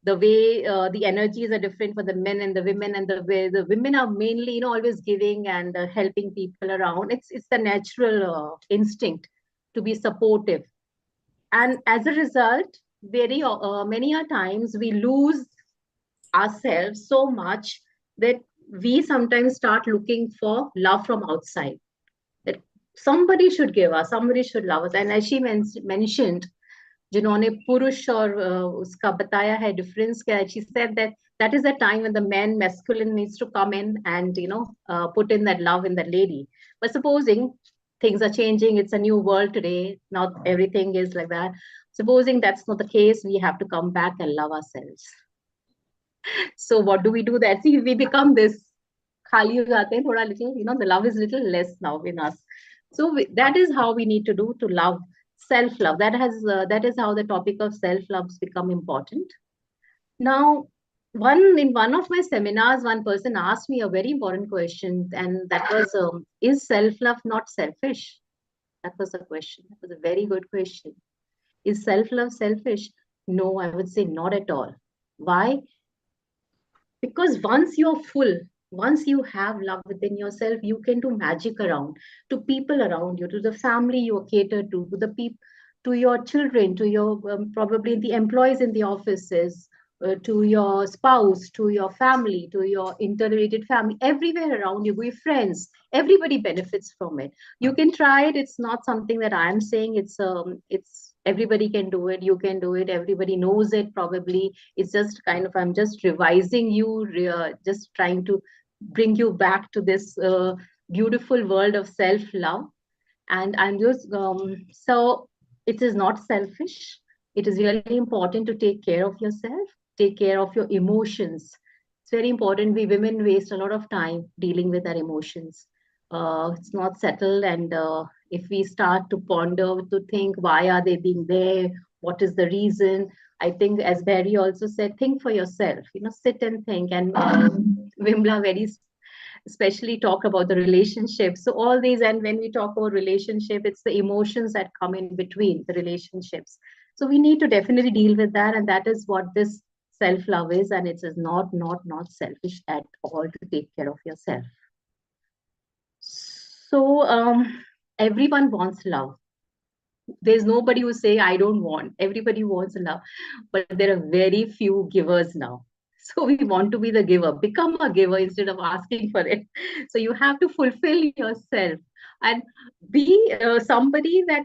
the way the energies are different for the men and the women, and the way the women are mainly, always giving and helping people around. It's the natural instinct to be supportive. And as a result, very many a times we lose ourselves so much that we sometimes start looking for love from outside. That somebody should give us, somebody should love us. And as she mentioned, जिन्होंने पुरुष और उसका बताया है difference क्या है, she said that is the time when the man masculine needs to come in and put in that love in the lady. But supposing things are changing, it's a new world today, not everything is like that. Supposing that's not the case, we have to come back and love ourselves. So what do we do that? See, we become this khali ho jate hain, thoda little, the love is little less now in us. So that is how we need to do to love. Self-love. That is how the topic of self-love has become important. Now, in one of my seminars, one person asked me a very important question, and that was, is self-love not selfish? That was the question. That was a very good question. Is self-love selfish? No, I would say not at all. Why? Because once you're full, once you have love within yourself, you can do magic around to people around you, to the family you cater to the people, to your children, to your probably the employees in the offices, to your spouse, to your family, to your interrelated family, everywhere around you, with friends. Everybody benefits from it. You can try it. It's not something that I'm saying. It's everybody can do it. You can do it. Everybody knows it probably. It's just kind of, I'm just revising you, just trying to bring you back to this beautiful world of self-love. And I'm just, so it is not selfish. It is really important to take care of yourself, take care of your emotions. It's very important. We women waste a lot of time dealing with our emotions. It's not settled. And if we start to ponder, to think, why are they being there? What is the reason? I think, as Barry also said, think for yourself, sit and think. And Vimla very especially talk about the relationship. So all these, and when we talk about relationship, it's the emotions that come in between the relationships. So we need to definitely deal with that. And that is what this self-love is. And it is not selfish at all to take care of yourself. So everyone wants love. There's nobody who say, I don't want. Everybody wants love. But there are very few givers now. So we want to be the giver, become a giver instead of asking for it. So you have to fulfill yourself and be somebody that,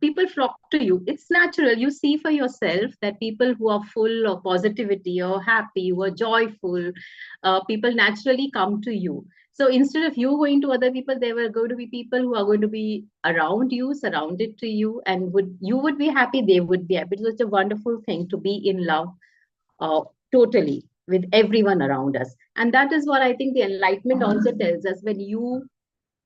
people flock to you. It's natural. You see for yourself that people who are full of positivity or happy, who are joyful, people naturally come to you. So instead of you going to other people, there were going to be people who are going to be around you, surrounded to you, and you would be happy, they would be happy. It's such a wonderful thing to be in love. Totally with everyone around us. And that is what I think the enlightenment also tells us. When you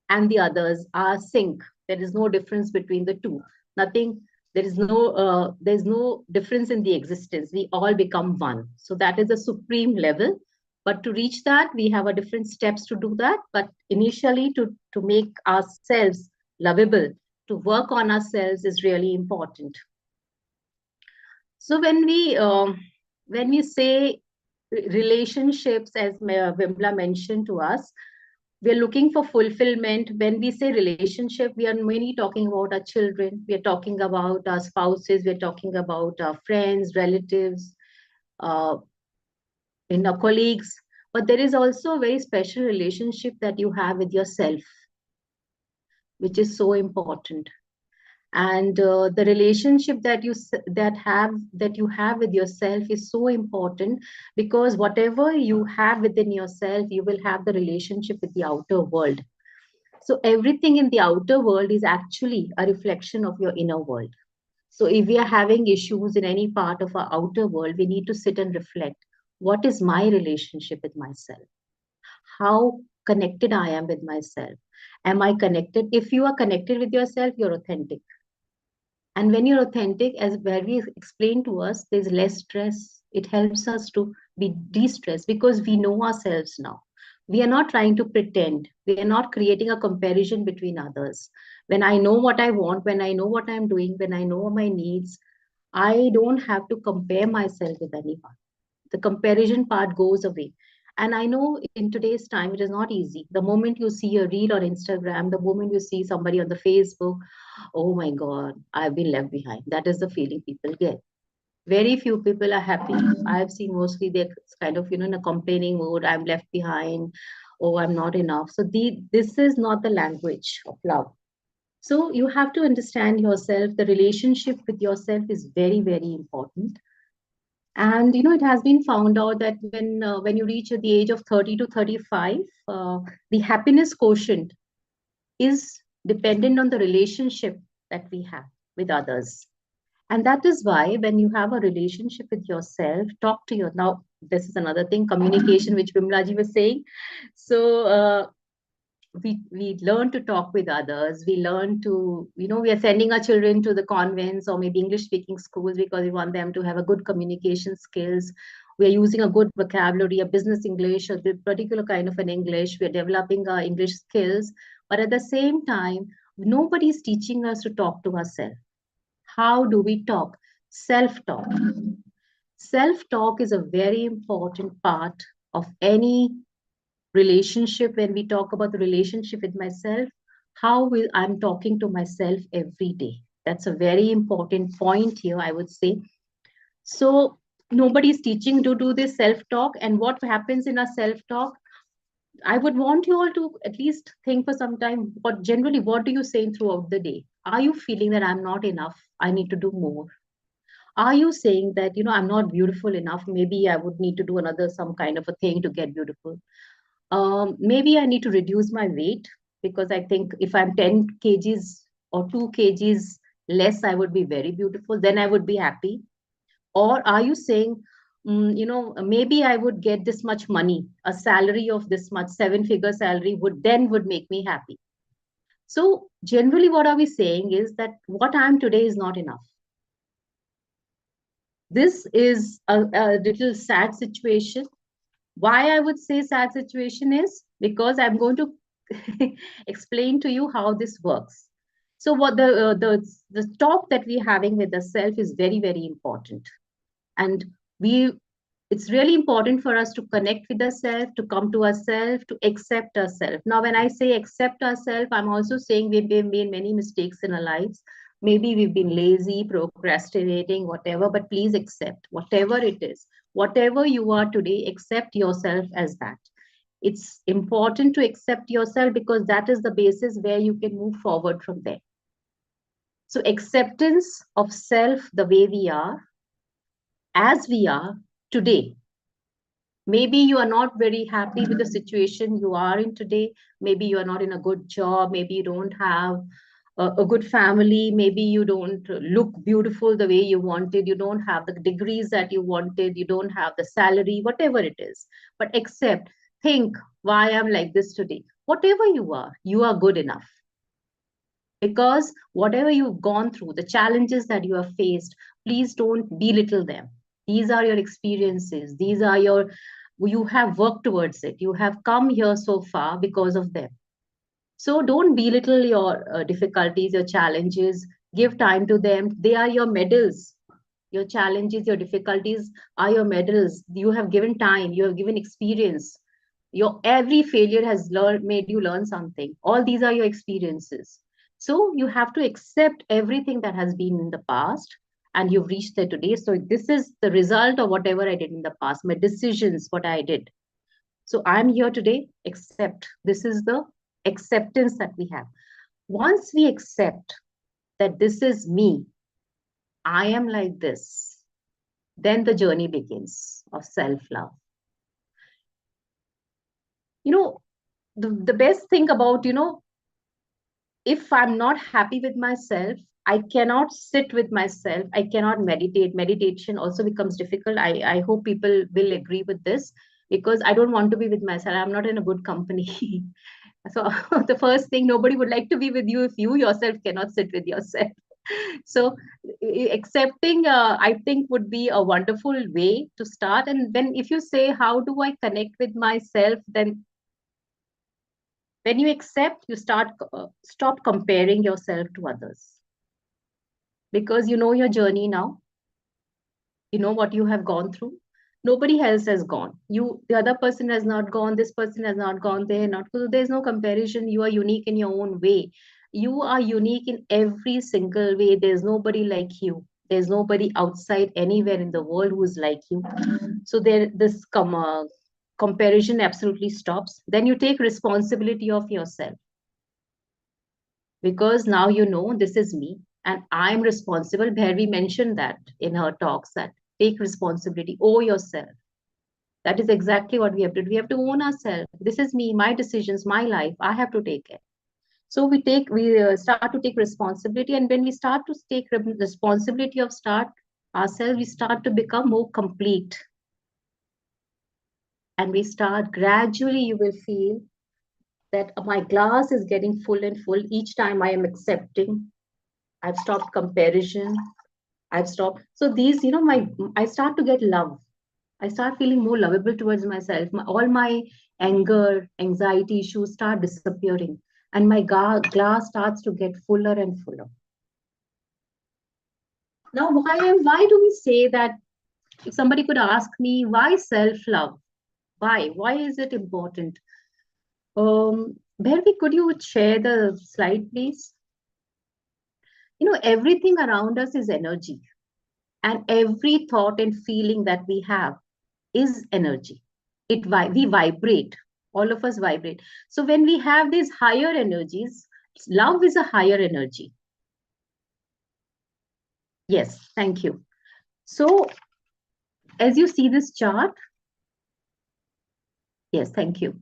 and the others are sync, there is no difference between the two. Nothing, there's no difference in the existence. We all become one. So that is a supreme level. But to reach that, we have a different steps to do that. But initially, to make ourselves lovable, to work on ourselves is really important. So when we say relationships, as Vimla mentioned to us, we're looking for fulfillment. When we say relationship, we are mainly talking about our children. We are talking about our spouses. We're talking about our friends, relatives, our colleagues. But there is also a very special relationship that you have with yourself, which is so important. And the relationship that you have with yourself is so important, because whatever you have within yourself, you will have the relationship with the outer world. So everything in the outer world is actually a reflection of your inner world. So if we are having issues in any part of our outer world, we need to sit and reflect. What is my relationship with myself? How connected I am with myself? Am I connected? If you are connected with yourself, you're authentic. And when you're authentic, as Barry explained to us, there's less stress. It helps us to be de-stressed because we know ourselves now. We are not trying to pretend. We are not creating a comparison between others. When I know what I want, when I know what I'm doing, when I know my needs, I don't have to compare myself with anyone. The comparison part goes away. And I know in today's time, it is not easy. The moment you see a reel on Instagram, the moment you see somebody on the Facebook, oh my God, I've been left behind. That is the feeling people get. Very few people are happy. I've seen mostly they're kind of, in a complaining mode. I'm left behind. Oh, I'm not enough. So this is not the language of love. So you have to understand yourself. The relationship with yourself is very, very important. And it has been found out that when you reach the age of 30 to 35, the happiness quotient is dependent on the relationship that we have with others. And that is why when you have a relationship with yourself, talk to now this is another thing, communication, which Vimlaji was saying. So we learn to talk with others. We learn to, we are sending our children to the convents or maybe English speaking schools because we want them to have a good communication skills. We are using a good vocabulary, a business English, or the particular kind of an English. We are developing our English skills. But at the same time, Nobody's teaching us to talk to ourselves. How do we talk? Self-talk. Self-talk is a very important part of any relationship. When we talk about the relationship with myself, how will I'm talking to myself every day? That's a very important point here, I would say. So nobody's teaching to do this self-talk. And what happens in our self-talk? I would want you all to at least think for some time, what do you say throughout the day? Are you feeling that I'm not enough? I need to do more. Are you saying that, I'm not beautiful enough? Maybe I would need to do some kind of a thing to get beautiful. Maybe I need to reduce my weight, because I think if I'm 10 kgs or 2 kgs less, I would be very beautiful. Then I would be happy. Or are you saying, maybe I would get this much money, a salary of this much, 7-figure salary would make me happy. So generally what are we saying is that what I am today is not enough. This is a little sad situation. Why I would say sad situation is because I'm going to explain to you how this works. So what the talk that we're having with the self is very, very important. And it's really important for us to connect with ourselves, to come to ourselves, to accept ourselves. Now, when I say accept ourselves, I'm also saying we've made many mistakes in our lives. Maybe we've been lazy, procrastinating, whatever, but please accept whatever it is. Whatever you are today, accept yourself as that. It's important to accept yourself because that is the basis where you can move forward from there. So acceptance of self the way we are, as we are today. Maybe you are not very happy with the situation you are in today. Maybe you are not in a good job. Maybe you don't have a good family. Maybe you don't look beautiful the way you wanted. You don't have the degrees that you wanted. You don't have the salary, whatever it is. But think why I'm like this today. Whatever you are good enough. Because whatever you've gone through, the challenges that you have faced, please don't belittle them. These are your experiences. You have worked towards it. You have come here so far because of them. So don't belittle your difficulties, your challenges. Give time to them. They are your medals. Your challenges, your difficulties are your medals. You have given time. You have given experience. Your every failure has made you learn something. All these are your experiences. So you have to accept everything that has been in the past, and you've reached there today. So this is the result of whatever I did in the past, my decisions, what I did. So I'm here today, accept. This is the acceptance that we have. Once we accept that this is me, I am like this, then the journey begins of self-love. The best thing about, if I'm not happy with myself, I cannot sit with myself. I cannot meditate. Meditation also becomes difficult. I hope people will agree with this, because I don't want to be with myself. I'm not in a good company. So the first thing, nobody would like to be with you if you yourself cannot sit with yourself. So accepting, I think, would be a wonderful way to start. And then if you say, how do I connect with myself? Then when you accept, you stop comparing yourself to others, because you know your journey now. You know what you have gone through. Nobody else has gone. The other person has not gone. This person has not gone. So there's no comparison. You are unique in your own way. You are unique in every single way. There's nobody like you. There's nobody outside anywhere in the world who is like you. So this comparison absolutely stops. Then you take responsibility of yourself, because now you know this is me and I'm responsible. Bhairavi mentioned that in her talks, that take responsibility, owe yourself. That is exactly what we have to do. We have to own ourselves. This is me, my decisions, my life. I have to take it. So we start to take responsibility, and when we start to take responsibility of ourselves, we start to become more complete. And we start gradually, you will feel that my glass is getting full and full each time I am accepting. I've stopped comparison. I've stopped. So these, I start to get love. I start feeling more lovable towards myself. All my anger, anxiety issues start disappearing. and my glass starts to get fuller and fuller. Now, why do we say that? If somebody could ask me, why self-love? Why is it important? Bharvi, could you share the slide, please? You know, everything around us is energy, and every thought and feeling that we have is energy. We vibrate. All of us vibrate. So when we have these higher energies, love is a higher energy. Yes, thank you. So as you see this chart, yes, thank you.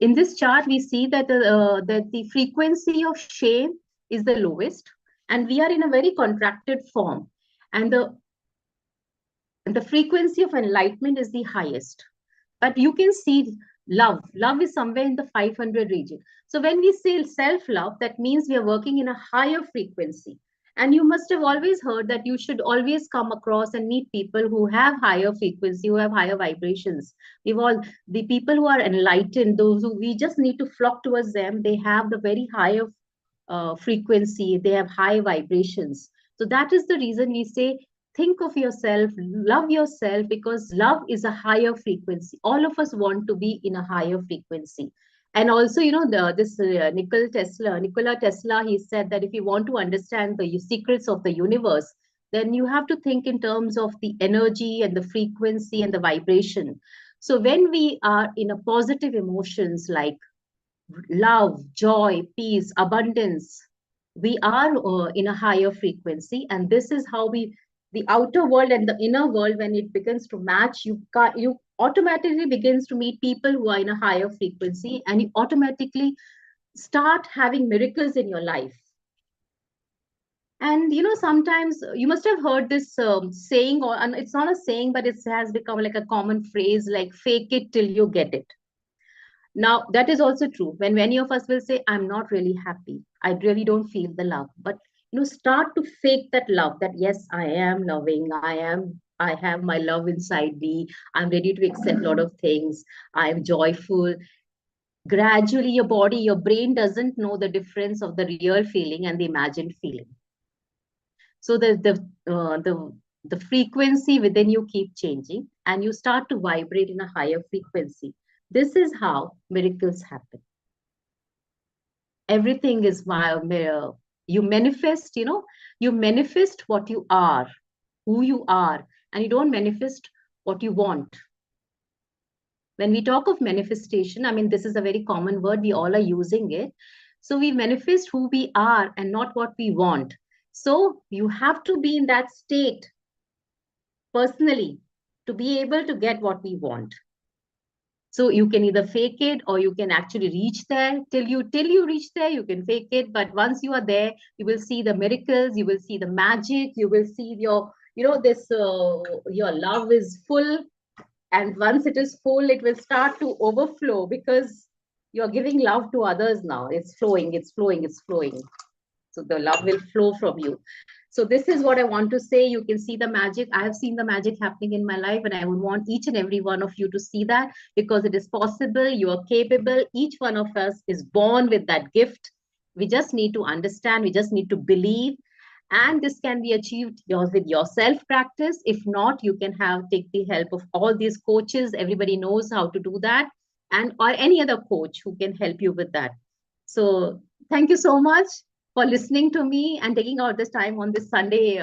In this chart, we see that the frequency of shame is the lowest, and we are in a very contracted form, and the frequency of enlightenment is the highest. But you can see love is somewhere in the 500 region. So when we say self-love, that means we are working in a higher frequency. And you must have always heard that you should always come across and meet people who have higher frequency, who have higher vibrations. The people who are enlightened, those who we just need to flock towards them, they have the very higher frequency, they have high vibrations. So that is the reason we say, think of yourself, love yourself, because love is a higher frequency. All of us want to be in a higher frequency. And also, you know, Nikola Tesla, he said that if you want to understand the secrets of the universe, then you have to think in terms of the energy and the frequency and the vibration. So when we are in a positive emotions like love, joy, peace, abundance, we are in a higher frequency. And this is how the outer world and the inner world, when it begins to match, you automatically begins to meet people who are in a higher frequency, and you automatically start having miracles in your life. And you know, sometimes you must have heard this saying, and it's not a saying, but it has become like a common phrase, like fake it till you get it. Now, that is also true. When many of us will say, I'm not really happy, I really don't feel the love, but you know, start to fake that love, that yes, I am loving, I have my love inside me, I'm ready to accept a lot of things, I'm joyful. Gradually, your body, your brain doesn't know the difference of the real feeling and the imagined feeling. So the frequency within you keep changing, and you start to vibrate in a higher frequency. This is how miracles happen. Everything is you manifest, you know, you manifest what you are, who you are, and you don't manifest what you want. When we talk of manifestation, I mean, this is a very common word, we all are using it. So we manifest who we are and not what we want. So you have to be in that state personally to be able to get what we want. So you can either fake it, or you can actually reach there. Till you reach there, you can fake it. But once you are there, you will see the miracles, you will see the magic, you will see your, you know, this, your love is full. And once it is full, it will start to overflow, because you're giving love to others now. It's flowing, it's flowing, it's flowing. So the love will flow from you. So this is what I want to say. You can see the magic. I have seen the magic happening in my life, and I would want each and every one of you to see that, because it is possible. You are capable. Each one of us is born with that gift. We just need to understand. We just need to believe. And this can be achieved with your self-practice. If not, you can take the help of all these coaches. Everybody knows how to do that, or any other coach who can help you with that. So thank you so much for listening to me and taking out this time on this Sunday.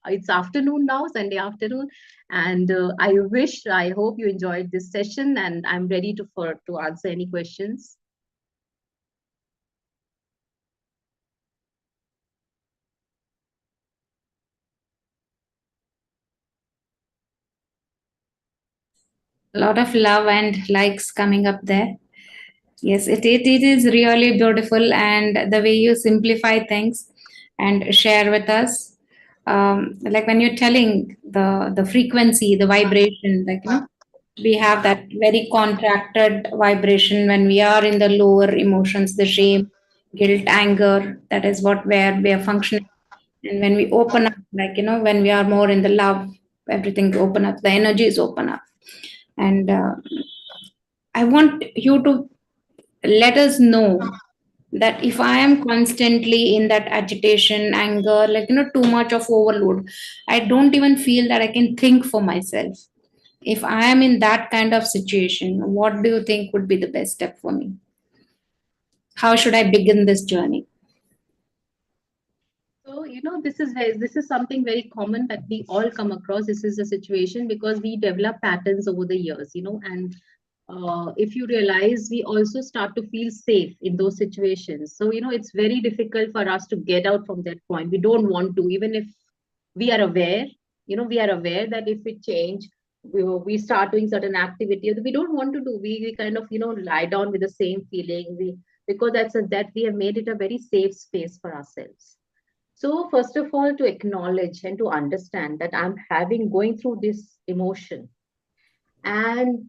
It's afternoon now, Sunday afternoon. And I hope you enjoyed this session, and I'm ready to answer any questions. A lot of love and likes coming up there. Yes, it is really beautiful, and the way you simplify things and share with us, like when you're telling the frequency, the vibration, like, you know, we have that very contracted vibration when we are in the lower emotions, the shame, guilt, anger. That is where we are functioning. And when we open up, like, you know, when we are more in the love, everything open up, the energies open up. And I want you to let us know that if I am constantly in that agitation, anger, like, too much of overload, I don't even feel that I can think for myself. If I am in that kind of situation, what do you think would be the best step for me? How should I begin this journey? So, this is something very common that we all come across. This is a situation because we develop patterns over the years, and if you realize, we also start to feel safe in those situations. So, it's very difficult for us to get out from that point. We don't want to, even if we are aware, we are aware that if we change, we start doing certain activity we don't want to do. We kind of, lie down with the same feeling. Because that we have made it a very safe space for ourselves. So first of all, to acknowledge and to understand that I'm going through this emotion, and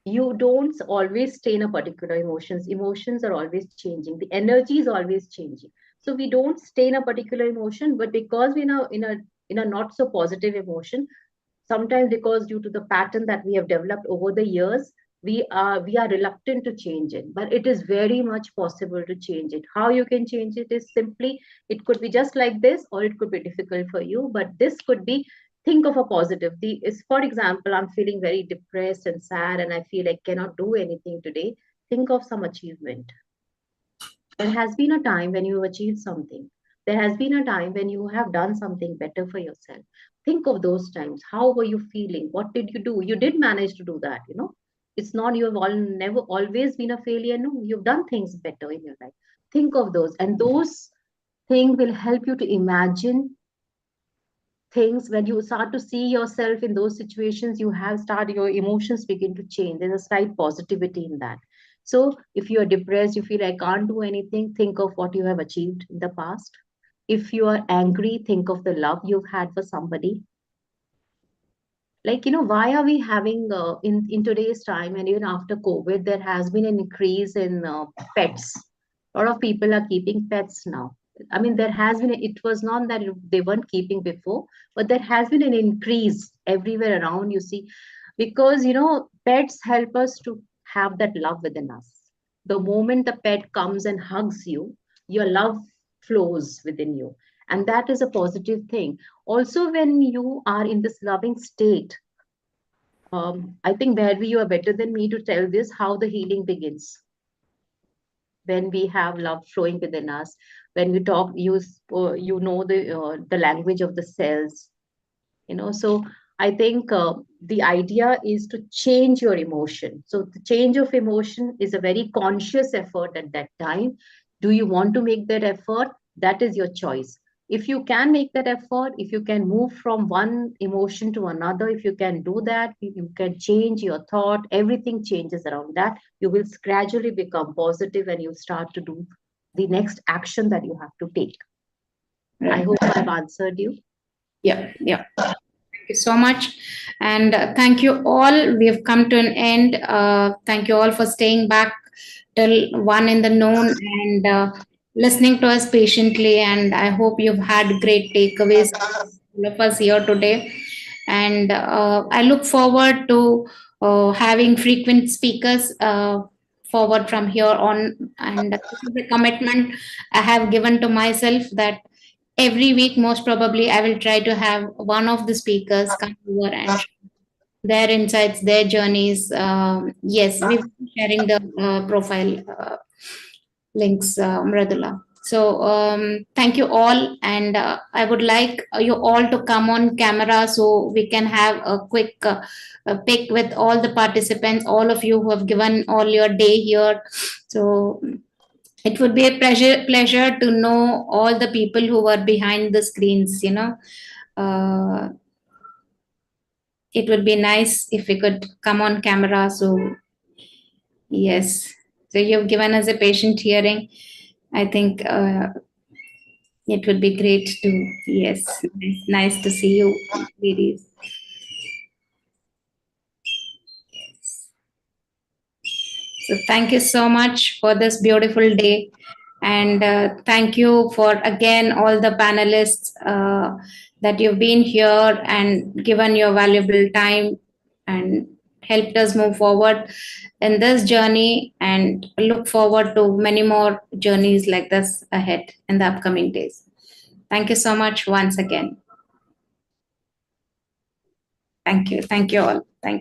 you don't always stay in a particular emotions. Emotions are always changing. The energy is always changing. So we don't stay in a particular emotion, but because we're in a not so positive emotion, sometimes because due to the pattern that we have developed over the years, we are reluctant to change it. But it is very much possible to change it. How you can change it is simply, it could be just like this, or it could be difficult for you, but this could be, think of a positive. For example, I'm feeling very depressed and sad and I feel I cannot do anything today. Think of some achievement. There has been a time when you achieved something. There has been a time when you have done something better for yourself. Think of those times. How were you feeling? What did you do? You did manage to do that. It's not, you have never always been a failure. No, you've done things better in your life. Think of those, and those things will help you to imagine things. When you start to see yourself in those situations, your emotions begin to change. There's a slight positivity in that. So if you are depressed, you feel I can't do anything, think of what you have achieved in the past. If you are angry, think of the love you've had for somebody. Like, why are we having in today's time, and even after COVID, there has been an increase in pets. A lot of people are keeping pets now. I mean, there has been, it was not that they weren't keeping before, but there has been an increase everywhere around, you see, because, pets help us to have that love within us. The moment the pet comes and hugs you, your love flows within you. And that is a positive thing. Also, when you are in this loving state, I think, Bharvi, you are better than me to tell this, how the healing begins. When we have love flowing within us, when we talk, you know the language of the cells, so I think the idea is to change your emotion. So the change of emotion is a very conscious effort at that time. Do you want to make that effort? That is your choice. If you can make that effort, if you can move from one emotion to another, if you can do that, you can change your thought, everything changes around that. You will gradually become positive and you start to do the next action that you have to take. I hope I've answered you. Yeah. Thank you so much. And thank you all. We have come to an end. Thank you all for staying back till 1 in the noon and listening to us patiently. And I hope you've had great takeaways, all of us here today. And I look forward to having frequent speakers forward from here on. And this is a commitment I have given to myself that every week, most probably, I will try to have one of the speakers come over and share their insights, their journeys. Yes, we will be sharing the profile links, Mradula. So thank you all, and I would like you all to come on camera so we can have a quick pic with all the participants, all of you who have given all your day here. So it would be a pleasure to know all the people who were behind the screens. It would be nice if we could come on camera. So yes, so you've given us a patient hearing. I think it would be great to, yes, nice to see you, ladies. Yes. So thank you so much for this beautiful day. And thank you for, again, all the panelists that you've been here and given your valuable time and helped us move forward in this journey, and look forward to many more journeys like this ahead in the upcoming days. Thank you so much once again. Thank you. Thank you all. Thank you.